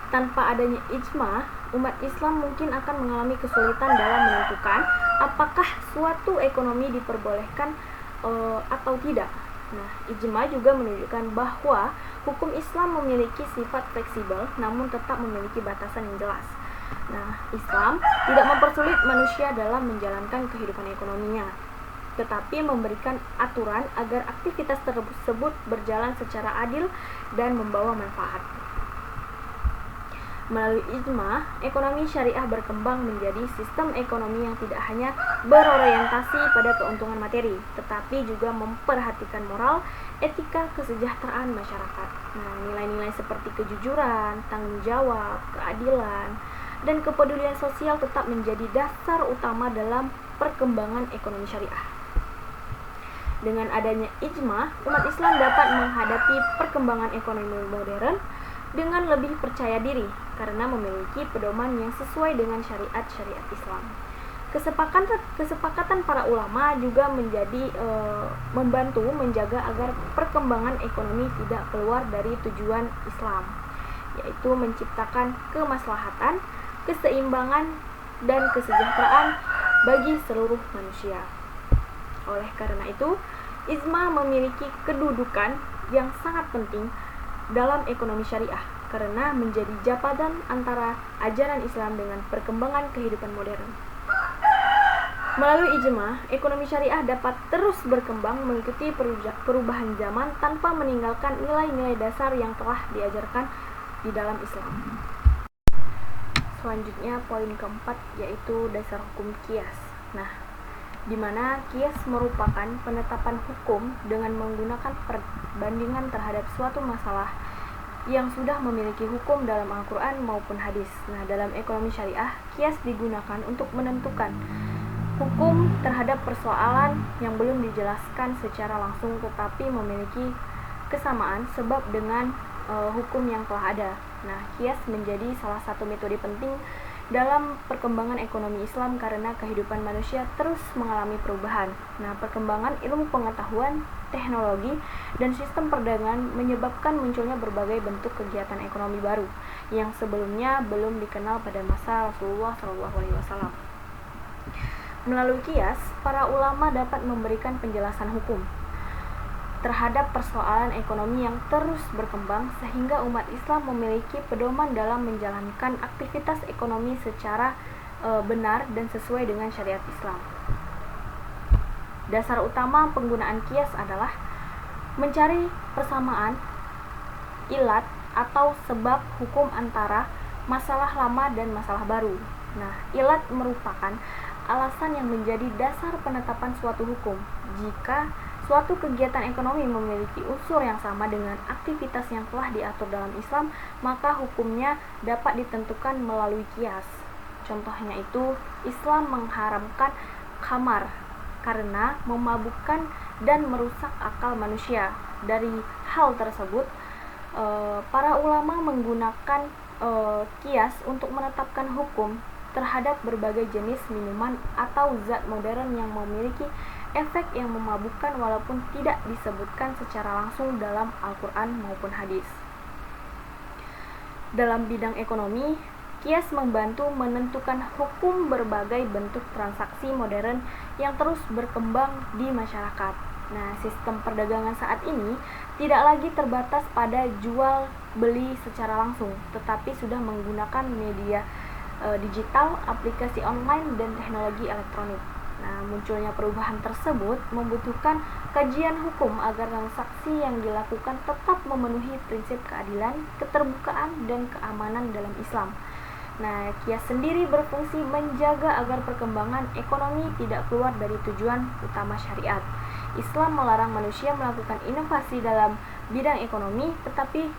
Tanpa adanya ijma, umat Islam mungkin akan mengalami kesulitan dalam menentukan apakah suatu ekonomi diperbolehkan atau tidak. Nah, ijma juga menunjukkan bahwa hukum Islam memiliki sifat fleksibel namun tetap memiliki batasan yang jelas. Nah, Islam tidak mempersulit manusia dalam menjalankan kehidupan ekonominya, tetapi memberikan aturan agar aktivitas tersebut berjalan secara adil dan membawa manfaat. Melalui ijma, ekonomi syariah berkembang menjadi sistem ekonomi yang tidak hanya berorientasi pada keuntungan materi, tetapi juga memperhatikan moral, etika, kesejahteraan masyarakat. Nah, nilai-nilai seperti kejujuran, tanggung jawab, keadilan, dan kepedulian sosial tetap menjadi dasar utama dalam perkembangan ekonomi syariah. Dengan adanya ijma, umat Islam dapat menghadapi perkembangan ekonomi modern dengan lebih percaya diri karena memiliki pedoman yang sesuai dengan syariat Islam. Kesepakatan para ulama juga membantu menjaga agar perkembangan ekonomi tidak keluar dari tujuan Islam, yaitu menciptakan kemaslahatan, keseimbangan, dan kesejahteraan bagi seluruh manusia. Oleh karena itu, ijma memiliki kedudukan yang sangat penting dalam ekonomi syariah karena menjadi jembatan antara ajaran Islam dengan perkembangan kehidupan modern. Melalui ijma, ekonomi syariah dapat terus berkembang mengikuti perubahan zaman tanpa meninggalkan nilai-nilai dasar yang telah diajarkan di dalam Islam. Selanjutnya poin keempat yaitu dasar hukum qiyas. Nah, di mana qiyas merupakan penetapan hukum dengan menggunakan bandingan terhadap suatu masalah yang sudah memiliki hukum dalam Al-Quran maupun hadis. Nah, dalam ekonomi syariah, kias digunakan untuk menentukan hukum terhadap persoalan yang belum dijelaskan secara langsung tetapi memiliki kesamaan sebab dengan hukum yang telah ada. Nah, kias menjadi salah satu metode penting dalam perkembangan ekonomi Islam karena kehidupan manusia terus mengalami perubahan. Nah, perkembangan ilmu pengetahuan, teknologi, dan sistem perdagangan menyebabkan munculnya berbagai bentuk kegiatan ekonomi baru yang sebelumnya belum dikenal pada masa Rasulullah SAW. Melalui kias, para ulama dapat memberikan penjelasan hukum terhadap persoalan ekonomi yang terus berkembang sehingga umat Islam memiliki pedoman dalam menjalankan aktivitas ekonomi secara benar dan sesuai dengan syariat Islam. Dasar utama penggunaan kias adalah mencari persamaan, ilat atau sebab hukum antara masalah lama dan masalah baru. Nah, ilat merupakan alasan yang menjadi dasar penetapan suatu hukum. Jika suatu kegiatan ekonomi memiliki unsur yang sama dengan aktivitas yang telah diatur dalam Islam, maka hukumnya dapat ditentukan melalui kias. Contohnya itu, Islam mengharamkan khamar karena memabukkan dan merusak akal manusia. Dari hal tersebut, para ulama menggunakan kias untuk menetapkan hukum terhadap berbagai jenis minuman atau zat modern yang memiliki efek yang memabukkan walaupun tidak disebutkan secara langsung dalam Al-Quran maupun hadis. Dalam bidang ekonomi, kias membantu menentukan hukum berbagai bentuk transaksi modern yang terus berkembang di masyarakat. Nah, sistem perdagangan saat ini tidak lagi terbatas pada jual beli secara langsung, tetapi sudah menggunakan media digital, aplikasi online, dan teknologi elektronik. Nah, munculnya perubahan tersebut membutuhkan kajian hukum agar transaksi yang dilakukan tetap memenuhi prinsip keadilan, keterbukaan, dan keamanan dalam Islam. Nah, kias sendiri berfungsi menjaga agar perkembangan ekonomi tidak keluar dari tujuan utama syariat. Islam melarang manusia melakukan inovasi dalam bidang ekonomi, tetapi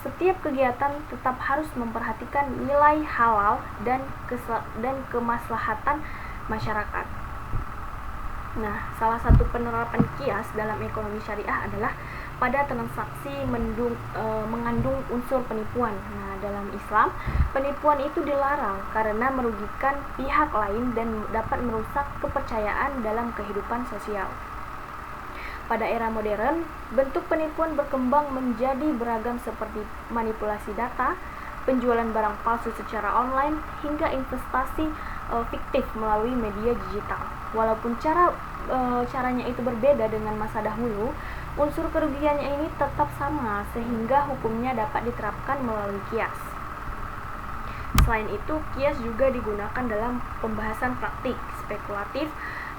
setiap kegiatan tetap harus memperhatikan nilai halal dan kemaslahatan masyarakat. Nah, salah satu penerapan kias dalam ekonomi syariah adalah pada transaksi mengandung unsur penipuan. Nah, dalam Islam, penipuan itu dilarang karena merugikan pihak lain dan dapat merusak kepercayaan dalam kehidupan sosial. Pada era modern, bentuk penipuan berkembang menjadi beragam seperti manipulasi data, penjualan barang palsu secara online, hingga investasi fiktif melalui media digital. Walaupun caranya itu berbeda dengan masa dahulu, unsur kerugiannya ini tetap sama sehingga hukumnya dapat diterapkan melalui kias. Selain itu, kias juga digunakan dalam pembahasan praktik spekulatif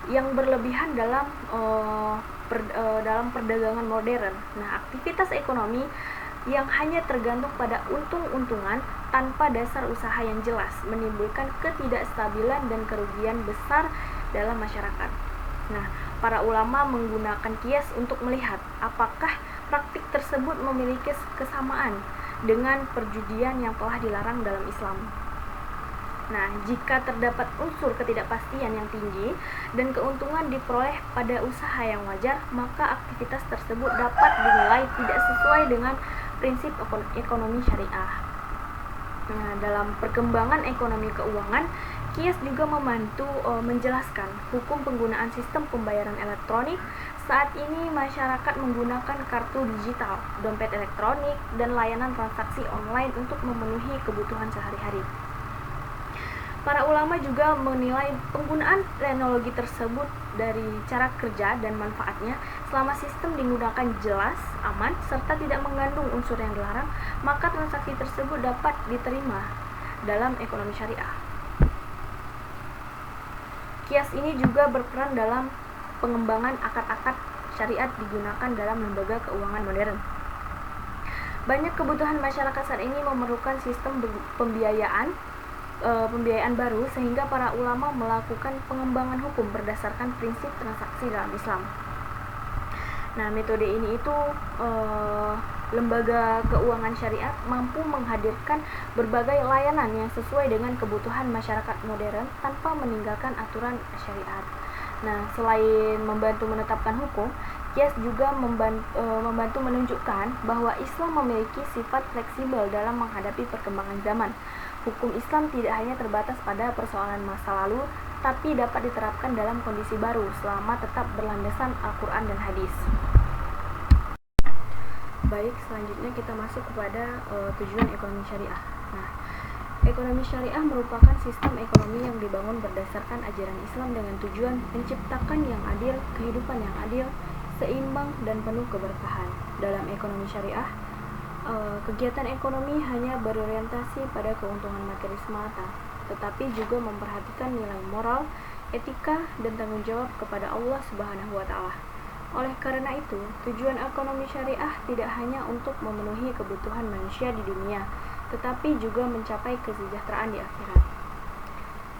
yang berlebihan dalam perdagangan modern. Nah, aktivitas ekonomi yang hanya tergantung pada untung-untungan tanpa dasar usaha yang jelas menimbulkan ketidakstabilan dan kerugian besar dalam masyarakat. Nah, para ulama menggunakan kias untuk melihat apakah praktik tersebut memiliki kesamaan dengan perjudian yang telah dilarang dalam Islam. Nah, jika terdapat unsur ketidakpastian yang tinggi dan keuntungan diperoleh pada usaha yang wajar, maka aktivitas tersebut dapat dinilai tidak sesuai dengan prinsip ekonomi syariah. Nah, dalam perkembangan ekonomi keuangan, kias juga membantu menjelaskan hukum penggunaan sistem pembayaran elektronik. Saat ini masyarakat menggunakan kartu digital, dompet elektronik, dan layanan transaksi online untuk memenuhi kebutuhan sehari-hari. Para ulama juga menilai penggunaan teknologi tersebut dari cara kerja dan manfaatnya. Selama sistem digunakan jelas, aman, serta tidak mengandung unsur yang dilarang, maka transaksi tersebut dapat diterima dalam ekonomi syariah. Kias ini juga berperan dalam pengembangan akad-akad syariat digunakan dalam lembaga keuangan modern. Banyak kebutuhan masyarakat saat ini memerlukan sistem pembiayaan baru sehingga para ulama melakukan pengembangan hukum berdasarkan prinsip transaksi dalam Islam. Nah, metode ini itu lembaga keuangan syariah mampu menghadirkan berbagai layanan yang sesuai dengan kebutuhan masyarakat modern tanpa meninggalkan aturan syariat. Nah, selain membantu menetapkan hukum, Qiyas juga membantu menunjukkan bahwa Islam memiliki sifat fleksibel dalam menghadapi perkembangan zaman. Hukum Islam tidak hanya terbatas pada persoalan masa lalu, tapi dapat diterapkan dalam kondisi baru selama tetap berlandasan Al-Quran dan hadis. Baik, selanjutnya kita masuk kepada tujuan ekonomi syariah. Nah, ekonomi syariah merupakan sistem ekonomi yang dibangun berdasarkan ajaran Islam dengan tujuan menciptakan yang adil, kehidupan yang adil, seimbang, dan penuh keberkahan. Dalam ekonomi syariah, kegiatan ekonomi hanya berorientasi pada keuntungan materi semata, tetapi juga memperhatikan nilai moral, etika, dan tanggung jawab kepada Allah Subhanahu wa Ta'ala. Oleh karena itu, tujuan ekonomi syariah tidak hanya untuk memenuhi kebutuhan manusia di dunia, tetapi juga mencapai kesejahteraan di akhirat.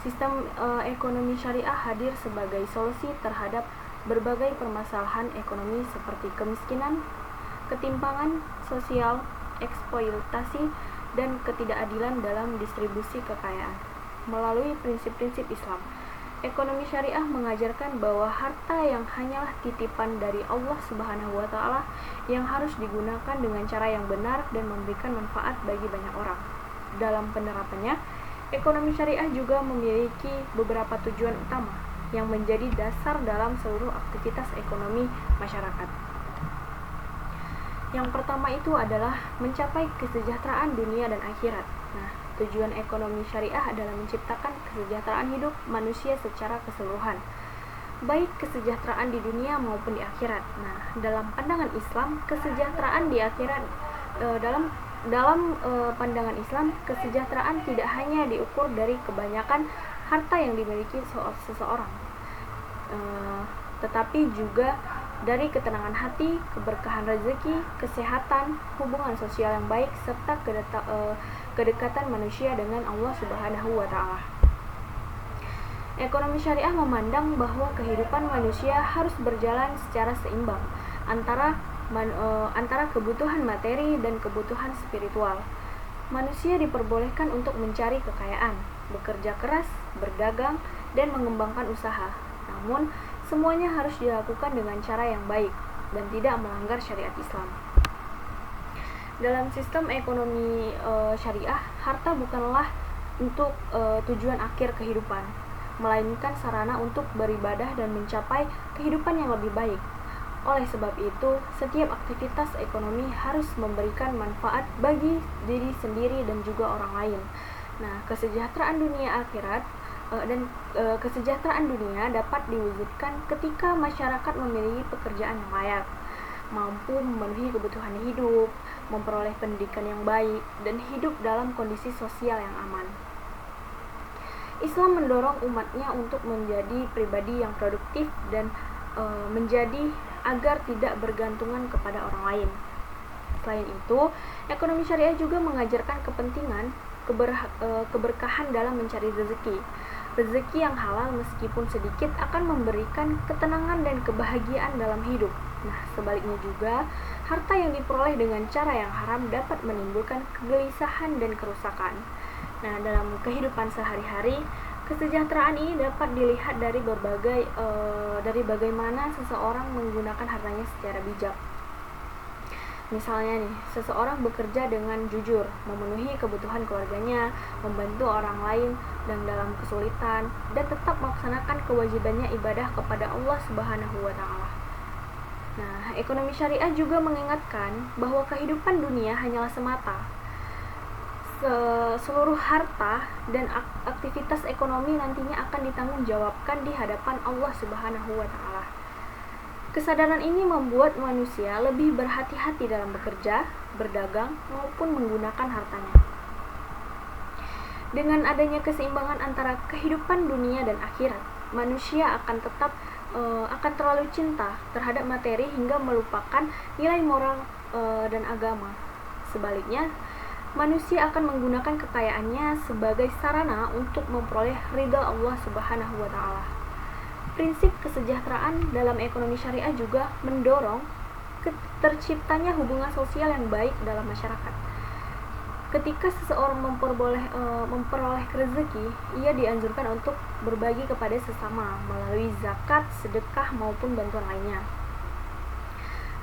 Sistem ekonomi syariah hadir sebagai solusi terhadap berbagai permasalahan ekonomi seperti kemiskinan, ketimpangan sosial, eksploitasi, dan ketidakadilan dalam distribusi kekayaan. Melalui prinsip-prinsip Islam, ekonomi syariah mengajarkan bahwa harta yang hanyalah titipan dari Allah Subhanahu wa Ta'ala yang harus digunakan dengan cara yang benar dan memberikan manfaat bagi banyak orang. Dalam penerapannya, ekonomi syariah juga memiliki beberapa tujuan utama yang menjadi dasar dalam seluruh aktivitas ekonomi masyarakat. Yang pertama itu adalah mencapai kesejahteraan dunia dan akhirat. Nah, tujuan ekonomi syariah adalah menciptakan kesejahteraan hidup manusia secara keseluruhan, baik kesejahteraan di dunia maupun di akhirat. Nah, dalam pandangan Islam, kesejahteraan di akhirat dalam pandangan Islam, kesejahteraan tidak hanya diukur dari kebanyakan harta yang dimiliki seseorang, tetapi juga dari ketenangan hati, keberkahan rezeki, kesehatan, hubungan sosial yang baik, serta kedekatan manusia dengan Allah Subhanahu wa Ta'ala. Ekonomi syariah memandang bahwa kehidupan manusia harus berjalan secara seimbang antara kebutuhan materi dan kebutuhan spiritual. Manusia diperbolehkan untuk mencari kekayaan, bekerja keras, berdagang, dan mengembangkan usaha. Namun, semuanya harus dilakukan dengan cara yang baik dan tidak melanggar syariat Islam. Dalam sistem ekonomi syariah, harta bukanlah untuk tujuan akhir kehidupan, melainkan sarana untuk beribadah dan mencapai kehidupan yang lebih baik. Oleh sebab itu, setiap aktivitas ekonomi harus memberikan manfaat bagi diri sendiri dan juga orang lain. Nah, kesejahteraan dunia akhirat kesejahteraan dunia dapat diwujudkan ketika masyarakat memiliki pekerjaan yang layak, mampu memenuhi kebutuhan hidup, memperoleh pendidikan yang baik, dan hidup dalam kondisi sosial yang aman. Islam mendorong umatnya untuk menjadi pribadi yang produktif dan menjadi agar tidak bergantungan kepada orang lain. Selain itu, ekonomi syariah juga mengajarkan keberkahan dalam mencari rezeki. Rezeki yang halal meskipun sedikit akan memberikan ketenangan dan kebahagiaan dalam hidup. Nah, sebaliknya juga, harta yang diperoleh dengan cara yang haram dapat menimbulkan kegelisahan dan kerusakan. Nah, dalam kehidupan sehari-hari, kesejahteraan ini dapat dilihat dari bagaimana seseorang menggunakan hartanya secara bijak. Misalnya nih, seseorang bekerja dengan jujur, memenuhi kebutuhan keluarganya, membantu orang lain dan dalam kesulitan, dan tetap melaksanakan kewajibannya ibadah kepada Allah Subhanahu wa Ta'ala. Nah, ekonomi syariah juga mengingatkan bahwa kehidupan dunia hanyalah semata. Seluruh harta dan aktivitas ekonomi nantinya akan ditanggungjawabkan di hadapan Allah Subhanahu wa Ta'ala. Kesadaran ini membuat manusia lebih berhati-hati dalam bekerja, berdagang, maupun menggunakan hartanya. Dengan adanya keseimbangan antara kehidupan dunia dan akhirat, manusia akan terlalu cinta terhadap materi hingga melupakan nilai moral dan agama. Sebaliknya, manusia akan menggunakan kekayaannya sebagai sarana untuk memperoleh ridha Allah Subhanahu wa Ta'ala. Prinsip kesejahteraan dalam ekonomi syariah juga mendorong terciptanya hubungan sosial yang baik dalam masyarakat. Ketika seseorang memperoleh rezeki, ia dianjurkan untuk berbagi kepada sesama melalui zakat, sedekah maupun bantuan lainnya.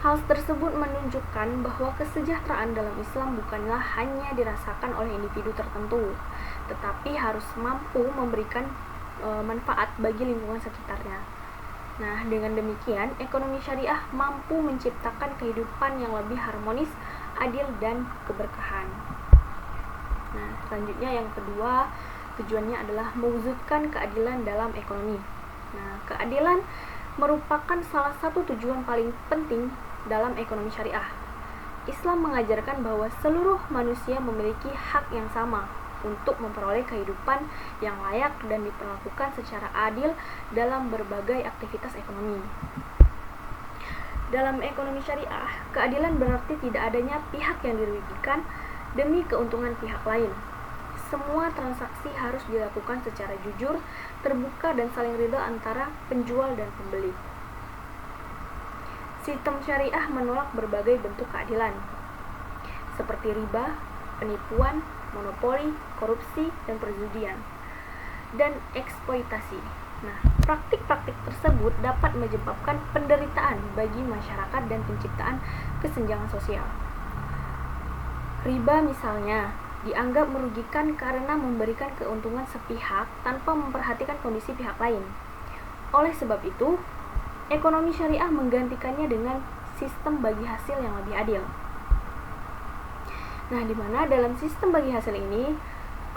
Hal tersebut menunjukkan bahwa kesejahteraan dalam Islam bukanlah hanya dirasakan oleh individu tertentu, tetapi harus mampu memberikan manfaat bagi lingkungan sekitarnya. Nah, dengan demikian, ekonomi syariah mampu menciptakan kehidupan yang lebih harmonis, adil, dan keberkahan. Nah, selanjutnya yang kedua, tujuannya adalah mewujudkan keadilan dalam ekonomi. Nah, keadilan merupakan salah satu tujuan paling penting dalam ekonomi syariah. Islam mengajarkan bahwa seluruh manusia memiliki hak yang sama untuk memperoleh kehidupan yang layak dan diperlakukan secara adil dalam berbagai aktivitas ekonomi. Dalam ekonomi syariah, keadilan berarti tidak adanya pihak yang dirugikan demi keuntungan pihak lain. Semua transaksi harus dilakukan secara jujur, terbuka, dan saling ridho antara penjual dan pembeli. Sistem syariah menolak berbagai bentuk keadilan, seperti riba, penipuan, monopoli, korupsi, dan perjudian, dan eksploitasi. Nah, praktik-praktik tersebut dapat menyebabkan penderitaan bagi masyarakat dan penciptaan kesenjangan sosial. Riba misalnya dianggap merugikan karena memberikan keuntungan sepihak tanpa memperhatikan kondisi pihak lain. Oleh sebab itu, ekonomi syariah menggantikannya dengan sistem bagi hasil yang lebih adil. Nah, di mana dalam sistem bagi hasil ini,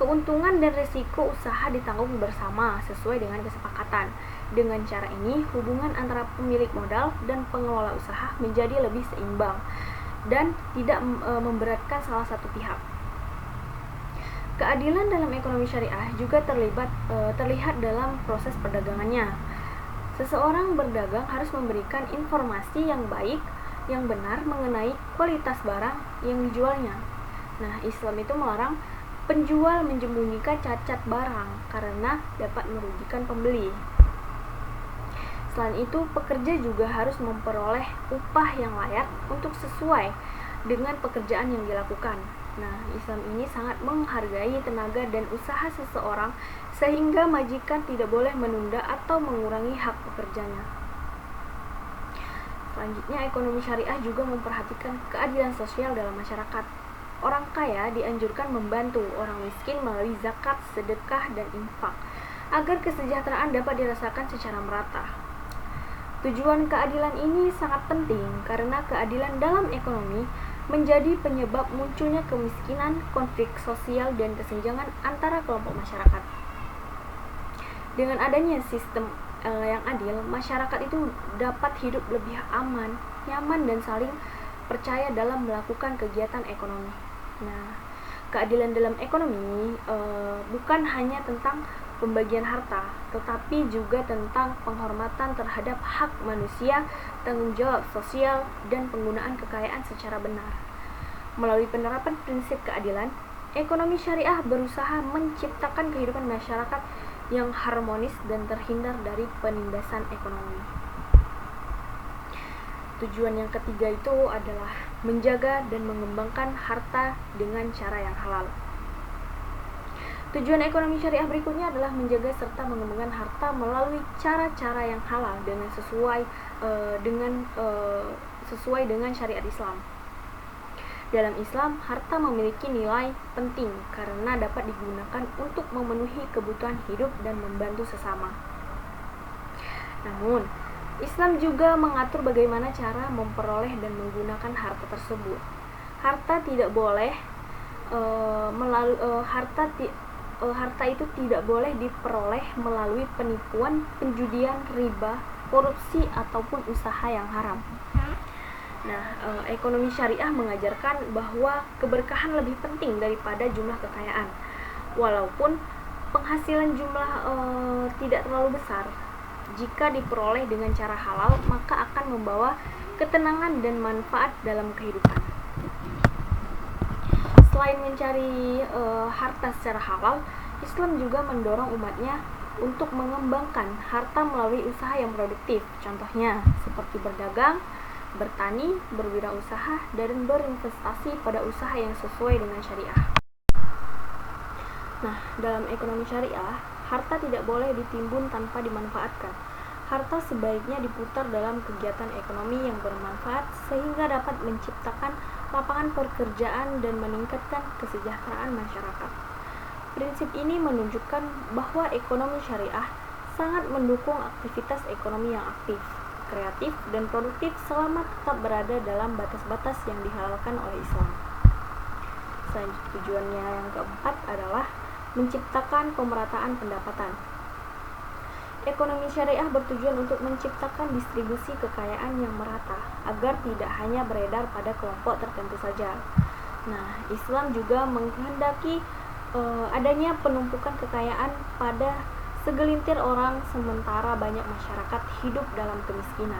keuntungan dan risiko usaha ditanggung bersama sesuai dengan kesepakatan. Dengan cara ini, hubungan antara pemilik modal dan pengelola usaha menjadi lebih seimbang dan tidak memberatkan salah satu pihak. Keadilan dalam ekonomi syariah juga terlihat dalam proses perdagangannya. Seseorang berdagang harus memberikan informasi yang baik, yang benar mengenai kualitas barang yang dijualnya. Nah, Islam itu melarang penjual menyembunyikan cacat barang karena dapat merugikan pembeli. Selain itu, pekerja juga harus memperoleh upah yang layak untuk sesuai dengan pekerjaan yang dilakukan. Nah, Islam ini sangat menghargai tenaga dan usaha seseorang sehingga majikan tidak boleh menunda atau mengurangi hak pekerjanya. Selanjutnya, ekonomi syariah juga memperhatikan keadilan sosial dalam masyarakat. Orang kaya dianjurkan membantu orang miskin melalui zakat, sedekah, dan infak agar kesejahteraan dapat dirasakan secara merata. Tujuan keadilan ini sangat penting karena keadilan dalam ekonomi menjadi penyebab munculnya kemiskinan, konflik sosial, dan kesenjangan antara kelompok masyarakat. Dengan adanya sistem yang adil, masyarakat itu dapat hidup lebih aman, nyaman, dan saling percaya dalam melakukan kegiatan ekonomi. Nah, keadilan dalam ekonomi bukan hanya tentang pembagian harta, tetapi juga tentang penghormatan terhadap hak manusia, tanggung jawab sosial, dan penggunaan kekayaan secara benar. Melalui penerapan prinsip keadilan, ekonomi syariah berusaha menciptakan kehidupan masyarakat yang harmonis dan terhindar dari penindasan ekonomi. Tujuan yang ketiga itu adalah menjaga dan mengembangkan harta dengan cara yang halal. Tujuan ekonomi syariah berikutnya adalah menjaga serta mengembangkan harta melalui cara-cara yang halal dengan sesuai dengan syariat Islam. Dalam Islam, harta memiliki nilai penting karena dapat digunakan untuk memenuhi kebutuhan hidup dan membantu sesama. Namun, Islam juga mengatur bagaimana cara memperoleh dan menggunakan harta tersebut. Harta itu tidak boleh diperoleh melalui penipuan, penjudian, riba, korupsi, ataupun usaha yang haram. Nah, ekonomi syariah mengajarkan bahwa keberkahan lebih penting daripada jumlah kekayaan. Walaupun penghasilan jumlah tidak terlalu besar, jika diperoleh dengan cara halal, maka akan membawa ketenangan dan manfaat dalam kehidupan. Selain mencari harta secara halal, Islam juga mendorong umatnya untuk mengembangkan harta melalui usaha yang produktif. Contohnya seperti berdagang, bertani, berwirausaha, dan berinvestasi pada usaha yang sesuai dengan syariah. Nah, dalam ekonomi syariah, harta tidak boleh ditimbun tanpa dimanfaatkan. Harta sebaiknya diputar dalam kegiatan ekonomi yang bermanfaat sehingga dapat menciptakan lapangan pekerjaan dan meningkatkan kesejahteraan masyarakat. Prinsip ini menunjukkan bahwa ekonomi syariah sangat mendukung aktivitas ekonomi yang aktif, kreatif, dan produktif selama tetap berada dalam batas-batas yang dihalalkan oleh Islam. Selanjutnya, tujuannya yang keempat adalah menciptakan pemerataan pendapatan. Ekonomi syariah bertujuan untuk menciptakan distribusi kekayaan yang merata agar tidak hanya beredar pada kelompok tertentu saja. Nah, Islam juga menghendaki adanya penumpukan kekayaan pada segelintir orang sementara banyak masyarakat hidup dalam kemiskinan.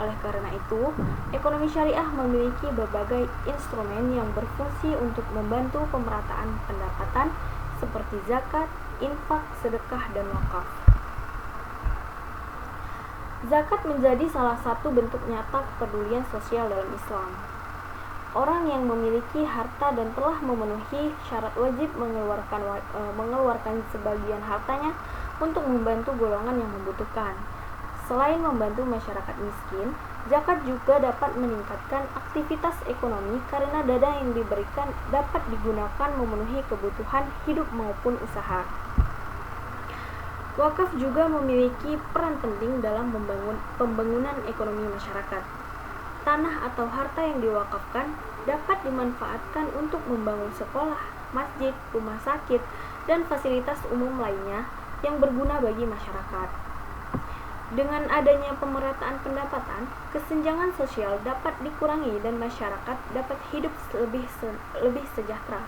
Oleh karena itu, ekonomi syariah memiliki berbagai instrumen yang berfungsi untuk membantu pemerataan pendapatan seperti zakat, infak, sedekah, dan wakaf. Zakat menjadi salah satu bentuk nyata kepedulian sosial dalam Islam. Orang yang memiliki harta dan telah memenuhi syarat wajib mengeluarkan sebagian hartanya untuk membantu golongan yang membutuhkan. Selain membantu masyarakat miskin, zakat juga dapat meningkatkan aktivitas ekonomi karena dana yang diberikan dapat digunakan memenuhi kebutuhan hidup maupun usaha. Wakaf juga memiliki peran penting dalam pembangunan ekonomi masyarakat. Tanah atau harta yang diwakafkan dapat dimanfaatkan untuk membangun sekolah, masjid, rumah sakit, dan fasilitas umum lainnya yang berguna bagi masyarakat. Dengan adanya pemerataan pendapatan, kesenjangan sosial dapat dikurangi dan masyarakat dapat hidup lebih sejahtera.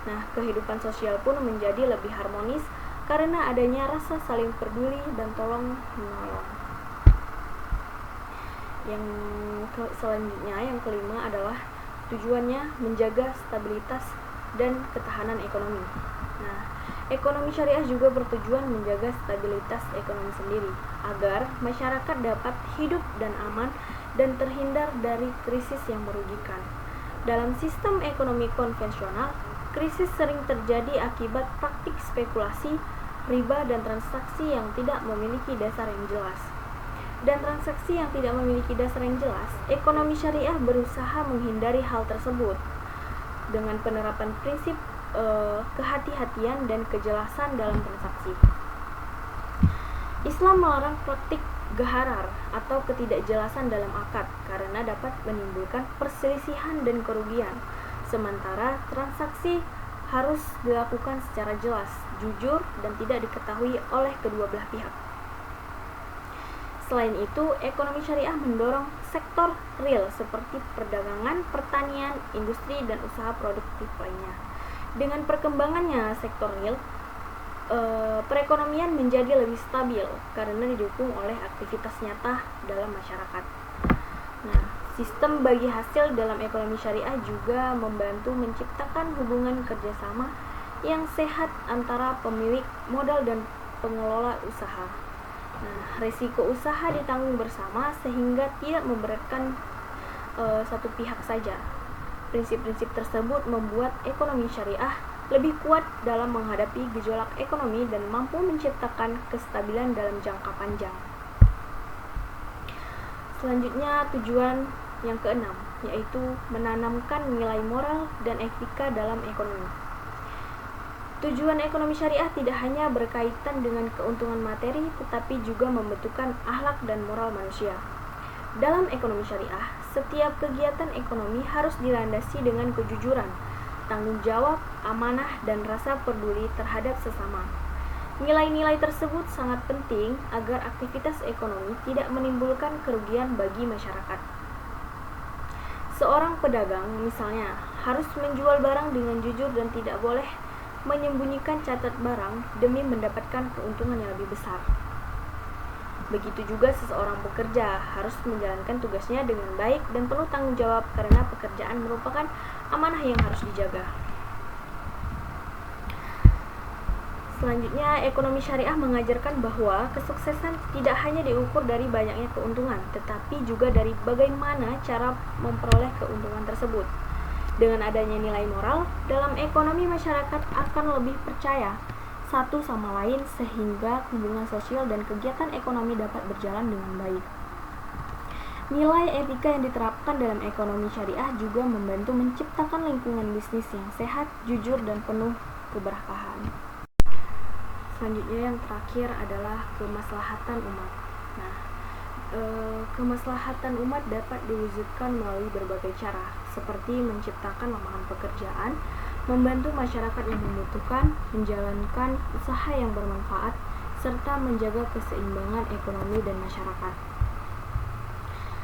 Nah, kehidupan sosial pun menjadi lebih harmonis karena adanya rasa saling peduli dan tolong menolong. Selanjutnya, yang kelima adalah tujuannya menjaga stabilitas dan ketahanan ekonomi. Nah, ekonomi syariah juga bertujuan menjaga stabilitas ekonomi sendiri agar masyarakat dapat hidup dan aman dan terhindar dari krisis yang merugikan. Dalam sistem ekonomi konvensional, krisis sering terjadi akibat praktik spekulasi, riba, dan transaksi yang tidak memiliki dasar yang jelas. Ekonomi syariah berusaha menghindari hal tersebut dengan penerapan prinsip kehati-hatian dan kejelasan dalam transaksi. Islam melarang praktik gharar atau ketidakjelasan dalam akad karena dapat menimbulkan perselisihan dan kerugian. Sementara transaksi harus dilakukan secara jelas, jujur, dan tidak diketahui oleh kedua belah pihak. Selain itu, ekonomi syariah mendorong sektor real seperti perdagangan, pertanian, industri, dan usaha produktif lainnya. Dengan perkembangannya sektor real, perekonomian menjadi lebih stabil karena didukung oleh aktivitas nyata dalam masyarakat. Nah, sistem bagi hasil dalam ekonomi syariah juga membantu menciptakan hubungan kerjasama yang sehat antara pemilik modal dan pengelola usaha. Nah, risiko usaha ditanggung bersama sehingga tidak memberatkan satu pihak saja. Prinsip-prinsip tersebut membuat ekonomi syariah lebih kuat dalam menghadapi gejolak ekonomi dan mampu menciptakan kestabilan dalam jangka panjang. Selanjutnya, tujuan yang keenam, yaitu menanamkan nilai moral dan etika dalam ekonomi. Tujuan ekonomi syariah tidak hanya berkaitan dengan keuntungan materi, tetapi juga membentukkan akhlak dan moral manusia. Dalam ekonomi syariah, setiap kegiatan ekonomi harus dilandasi dengan kejujuran, tanggung jawab, amanah, dan rasa peduli terhadap sesama. Nilai-nilai tersebut sangat penting agar aktivitas ekonomi tidak menimbulkan kerugian bagi masyarakat. Seorang pedagang, misalnya, harus menjual barang dengan jujur dan tidak boleh menyembunyikan catat barang demi mendapatkan keuntungan yang lebih besar. Begitu juga seseorang bekerja harus menjalankan tugasnya dengan baik dan penuh tanggung jawab karena pekerjaan merupakan amanah yang harus dijaga. Selanjutnya, ekonomi syariah mengajarkan bahwa kesuksesan tidak hanya diukur dari banyaknya keuntungan, tetapi juga dari bagaimana cara memperoleh keuntungan tersebut. Dengan adanya nilai moral, dalam ekonomi masyarakat akan lebih percaya satu sama lain sehingga hubungan sosial dan kegiatan ekonomi dapat berjalan dengan baik. Nilai etika yang diterapkan dalam ekonomi syariah juga membantu menciptakan lingkungan bisnis yang sehat, jujur, dan penuh keberkahan. Selanjutnya yang terakhir adalah kemaslahatan umat. Nah, kemaslahatan umat dapat diwujudkan melalui berbagai cara, seperti menciptakan lapangan pekerjaan, membantu masyarakat yang membutuhkan, menjalankan usaha yang bermanfaat, serta menjaga keseimbangan ekonomi dan masyarakat.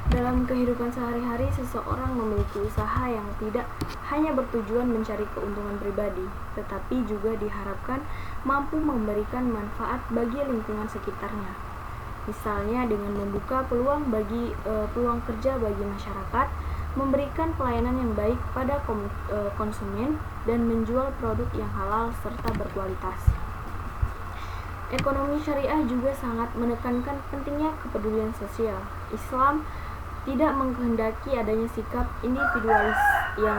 Dalam kehidupan sehari-hari, seseorang memiliki usaha yang tidak hanya bertujuan mencari keuntungan pribadi, tetapi juga diharapkan mampu memberikan manfaat bagi lingkungan sekitarnya. Misalnya dengan membuka peluang kerja bagi masyarakat, memberikan pelayanan yang baik pada konsumen, dan menjual produk yang halal serta berkualitas. Ekonomi syariah juga sangat menekankan pentingnya kepedulian sosial. Islam tidak mengkehendaki adanya sikap individualis yang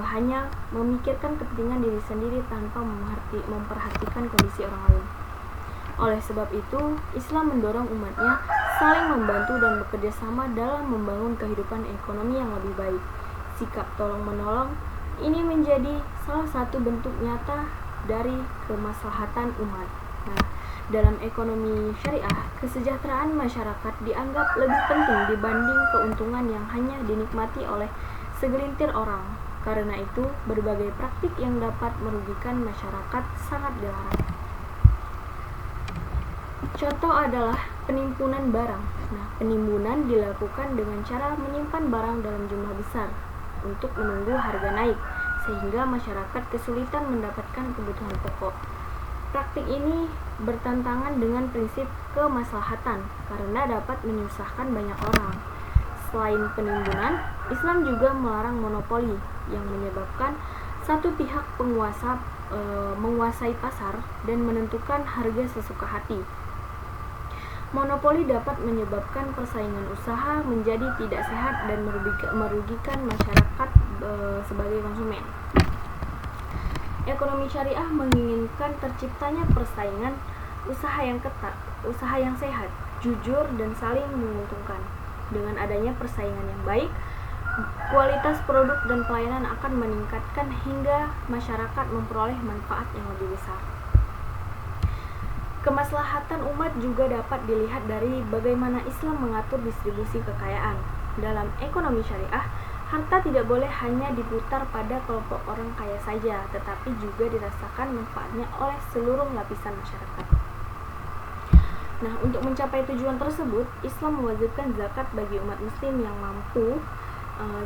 hanya memikirkan kepentingan diri sendiri tanpa memperhatikan kondisi orang lain. Oleh sebab itu, Islam mendorong umatnya saling membantu dan bekerja sama dalam membangun kehidupan ekonomi yang lebih baik. Sikap tolong-menolong ini menjadi salah satu bentuk nyata dari kemaslahatan umat. Nah, dalam ekonomi syariah, kesejahteraan masyarakat dianggap lebih penting dibanding keuntungan yang hanya dinikmati oleh segelintir orang. Karena itu, berbagai praktik yang dapat merugikan masyarakat sangat dilarang. Contoh adalah penimbunan barang. Nah, penimbunan dilakukan dengan cara menyimpan barang dalam jumlah besar untuk menunggu harga naik, sehingga masyarakat kesulitan mendapatkan kebutuhan pokok. Praktik ini bertentangan dengan prinsip kemaslahatan karena dapat menyusahkan banyak orang. Selain penimbunan, Islam juga melarang monopoli yang menyebabkan satu pihak penguasa menguasai pasar dan menentukan harga sesuka hati. Monopoli dapat menyebabkan persaingan usaha menjadi tidak sehat dan merugikan masyarakat sebagai konsumen. Ekonomi syariah menginginkan terciptanya persaingan usaha yang ketat, usaha yang sehat, jujur, dan saling menguntungkan. Dengan adanya persaingan yang baik, kualitas produk dan pelayanan akan meningkatkan hingga masyarakat memperoleh manfaat yang lebih besar. Kemaslahatan umat juga dapat dilihat dari bagaimana Islam mengatur distribusi kekayaan. Dalam ekonomi syariah, harta tidak boleh hanya diputar pada kelompok orang kaya saja, tetapi juga dirasakan manfaatnya oleh seluruh lapisan masyarakat. Nah, untuk mencapai tujuan tersebut, Islam mewajibkan zakat bagi umat muslim yang mampu.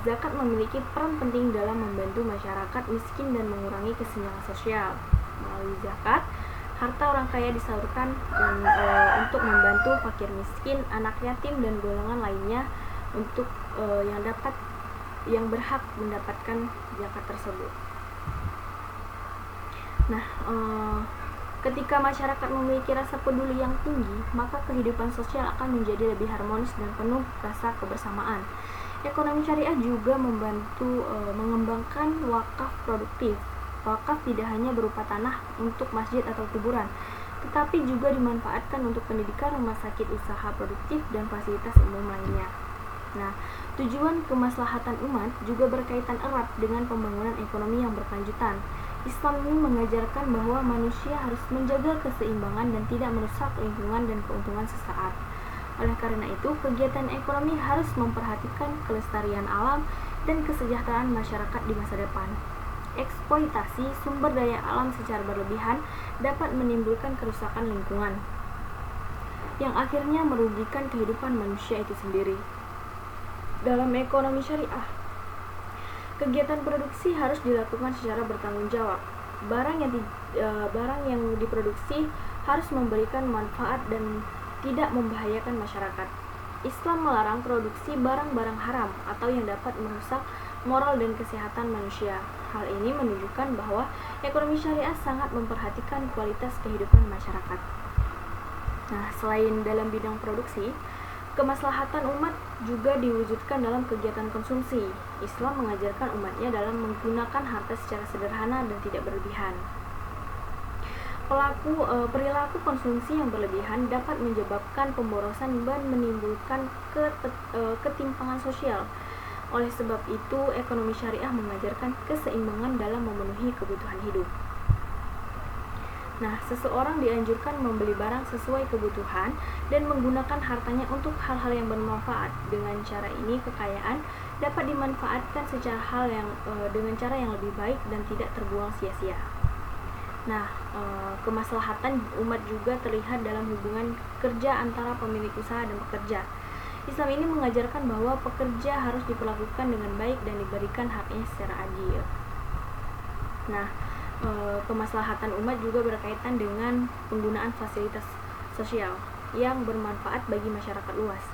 Zakat memiliki peran penting dalam membantu masyarakat miskin dan mengurangi kesenjangan sosial. Melalui zakat, harta orang kaya disalurkan dan untuk membantu fakir miskin, anak yatim, dan golongan lainnya untuk yang berhak mendapatkan zakat tersebut. Nah, ketika masyarakat memiliki rasa peduli yang tinggi, maka kehidupan sosial akan menjadi lebih harmonis dan penuh rasa kebersamaan. Ekonomi syariah juga membantu mengembangkan wakaf produktif. Wakaf tidak hanya berupa tanah untuk masjid atau kuburan, tetapi juga dimanfaatkan untuk pendidikan, rumah sakit, usaha produktif, dan fasilitas umum lainnya. Nah, tujuan kemaslahatan umat juga berkaitan erat dengan pembangunan ekonomi yang berkelanjutan. Islam ini mengajarkan bahwa manusia harus menjaga keseimbangan dan tidak merusak lingkungan dan keuntungan sesaat. Oleh karena itu, kegiatan ekonomi harus memperhatikan kelestarian alam dan kesejahteraan masyarakat di masa depan. Eksploitasi sumber daya alam secara berlebihan dapat menimbulkan kerusakan lingkungan, yang akhirnya merugikan kehidupan manusia itu sendiri. Dalam ekonomi syariah, kegiatan produksi harus dilakukan secara bertanggung jawab. Barang yang diproduksi harus memberikan manfaat dan tidak membahayakan masyarakat. Islam melarang produksi barang-barang haram atau yang dapat merusak moral dan kesehatan manusia. Hal ini menunjukkan bahwa Ekonomi syariah sangat memperhatikan kualitas kehidupan masyarakat. Nah, selain dalam bidang produksi, kemaslahatan umat juga diwujudkan dalam kegiatan konsumsi. Islam mengajarkan umatnya dalam menggunakan harta secara sederhana dan tidak berlebihan. Perilaku konsumsi yang berlebihan dapat menyebabkan pemborosan dan menimbulkan ketimpangan sosial. Oleh sebab itu, ekonomi syariah mengajarkan keseimbangan dalam memenuhi kebutuhan hidup. Nah, seseorang dianjurkan membeli barang sesuai kebutuhan dan menggunakan hartanya untuk hal-hal yang bermanfaat. Dengan cara ini, kekayaan dapat dimanfaatkan dengan cara yang lebih baik dan tidak terbuang sia-sia. Nah, kemaslahatan umat juga terlihat dalam hubungan kerja antara pemilik usaha dan pekerja. Islam ini mengajarkan bahwa pekerja harus diperlakukan dengan baik dan diberikan haknya secara adil. Nah, kemaslahatan umat juga berkaitan dengan penggunaan fasilitas sosial yang bermanfaat bagi masyarakat luas.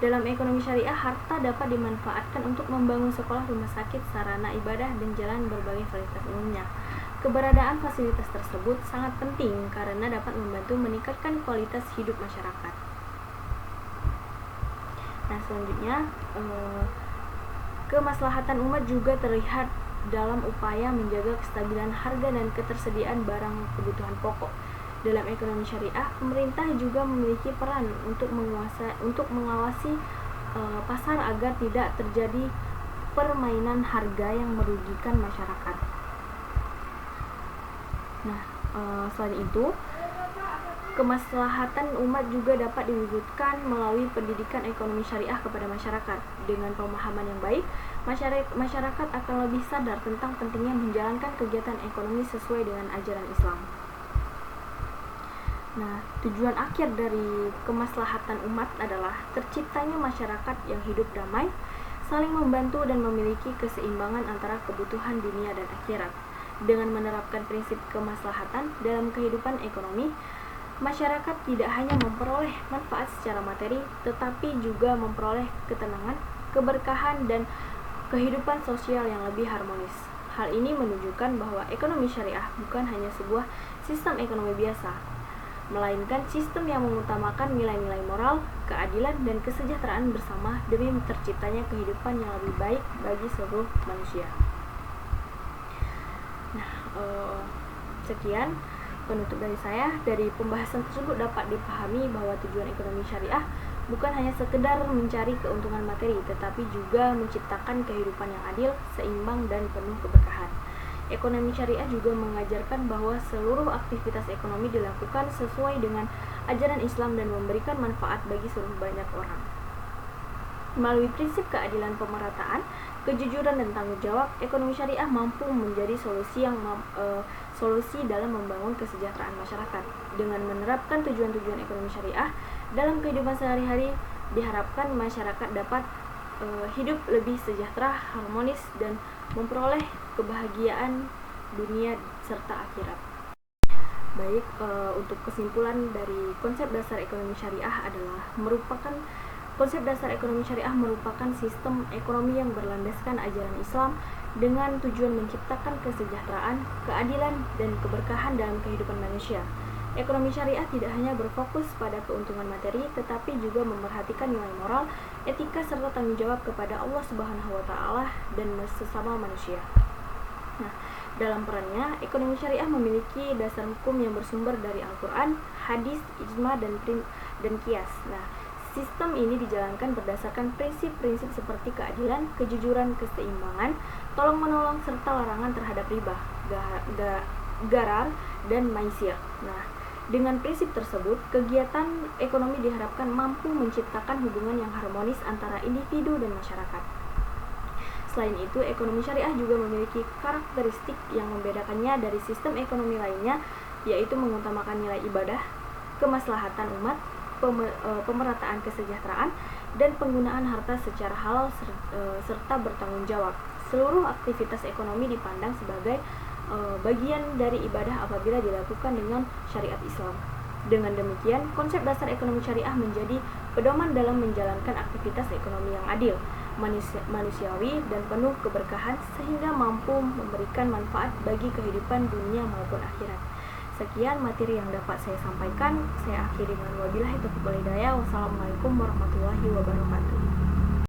Dalam ekonomi syariah, harta dapat dimanfaatkan untuk membangun sekolah, rumah sakit, sarana ibadah, dan jalan berbagai fasilitas umumnya. Keberadaan fasilitas tersebut sangat penting karena dapat membantu meningkatkan kualitas hidup masyarakat. Nah, selanjutnya, kemaslahatan umat juga terlihat dalam upaya menjaga kestabilan harga dan ketersediaan barang kebutuhan pokok. Dalam ekonomi syariah, pemerintah juga memiliki peran untuk mengawasi pasar agar tidak terjadi permainan harga yang merugikan masyarakat. Nah, selain itu, kemaslahatan umat juga dapat diwujudkan melalui pendidikan ekonomi syariah kepada masyarakat. Dengan pemahaman yang baik, masyarakat akan lebih sadar tentang pentingnya menjalankan kegiatan ekonomi sesuai dengan ajaran Islam. Nah, tujuan akhir dari kemaslahatan umat adalah terciptanya masyarakat yang hidup damai, saling membantu dan memiliki keseimbangan antara kebutuhan dunia dan akhirat. Dengan menerapkan prinsip kemaslahatan dalam kehidupan ekonomi, masyarakat tidak hanya memperoleh manfaat secara materi, tetapi juga memperoleh ketenangan, keberkahan, dan kehidupan sosial yang lebih harmonis. Hal ini menunjukkan bahwa ekonomi syariah bukan hanya sebuah sistem ekonomi biasa, melainkan sistem yang mengutamakan nilai-nilai moral, keadilan, dan kesejahteraan bersama demi terciptanya kehidupan yang lebih baik bagi seluruh manusia. Nah, sekian penutup dari saya. Dari pembahasan tersebut dapat dipahami bahwa tujuan ekonomi syariah bukan hanya sekedar mencari keuntungan materi, tetapi juga menciptakan kehidupan yang adil, seimbang, dan penuh keberkahan. Ekonomi syariah juga mengajarkan bahwa seluruh aktivitas ekonomi dilakukan sesuai dengan ajaran Islam dan memberikan manfaat bagi seluruh banyak orang. Melalui prinsip keadilan pemerataan, kejujuran, dan tanggung jawab, ekonomi syariah mampu menjadi solusi dalam membangun kesejahteraan masyarakat. Dengan menerapkan tujuan-tujuan ekonomi syariah dalam kehidupan sehari-hari, diharapkan masyarakat dapat hidup lebih sejahtera, harmonis, dan memperoleh kebahagiaan dunia serta akhirat. Baik, untuk kesimpulan dari konsep dasar ekonomi syariah konsep dasar ekonomi syariah merupakan sistem ekonomi yang berlandaskan ajaran Islam dengan tujuan menciptakan kesejahteraan, keadilan, dan keberkahan dalam kehidupan manusia. Ekonomi syariah tidak hanya berfokus pada keuntungan materi, tetapi juga memperhatikan nilai moral, etika, serta tanggung jawab kepada Allah Subhanahu wa Ta'ala dan sesama manusia. Nah, dalam perannya, ekonomi syariah memiliki dasar hukum yang bersumber dari Al-Quran, hadis, ijma, dan qiyas. Nah, sistem ini dijalankan berdasarkan prinsip-prinsip seperti keadilan, kejujuran, keseimbangan, tolong-menolong, serta larangan terhadap riba, garar, dan maisir. Nah, dengan prinsip tersebut, kegiatan ekonomi diharapkan mampu menciptakan hubungan yang harmonis antara individu dan masyarakat. Selain itu, ekonomi syariah juga memiliki karakteristik yang membedakannya dari sistem ekonomi lainnya, yaitu mengutamakan nilai ibadah, kemaslahatan umat, pemerataan kesejahteraan, dan penggunaan harta secara halal serta bertanggung jawab. Seluruh aktivitas ekonomi dipandang sebagai bagian dari ibadah apabila dilakukan dengan syariat Islam. Dengan demikian, konsep dasar ekonomi syariah menjadi pedoman dalam menjalankan aktivitas ekonomi yang adil, manusiawi, dan penuh keberkahan sehingga mampu memberikan manfaat bagi kehidupan dunia maupun akhirat. Sekian materi yang dapat saya sampaikan. Saya akhiri dengan wabillahi taufiq wal hidayah. Wassalamualaikum warahmatullahi wabarakatuh.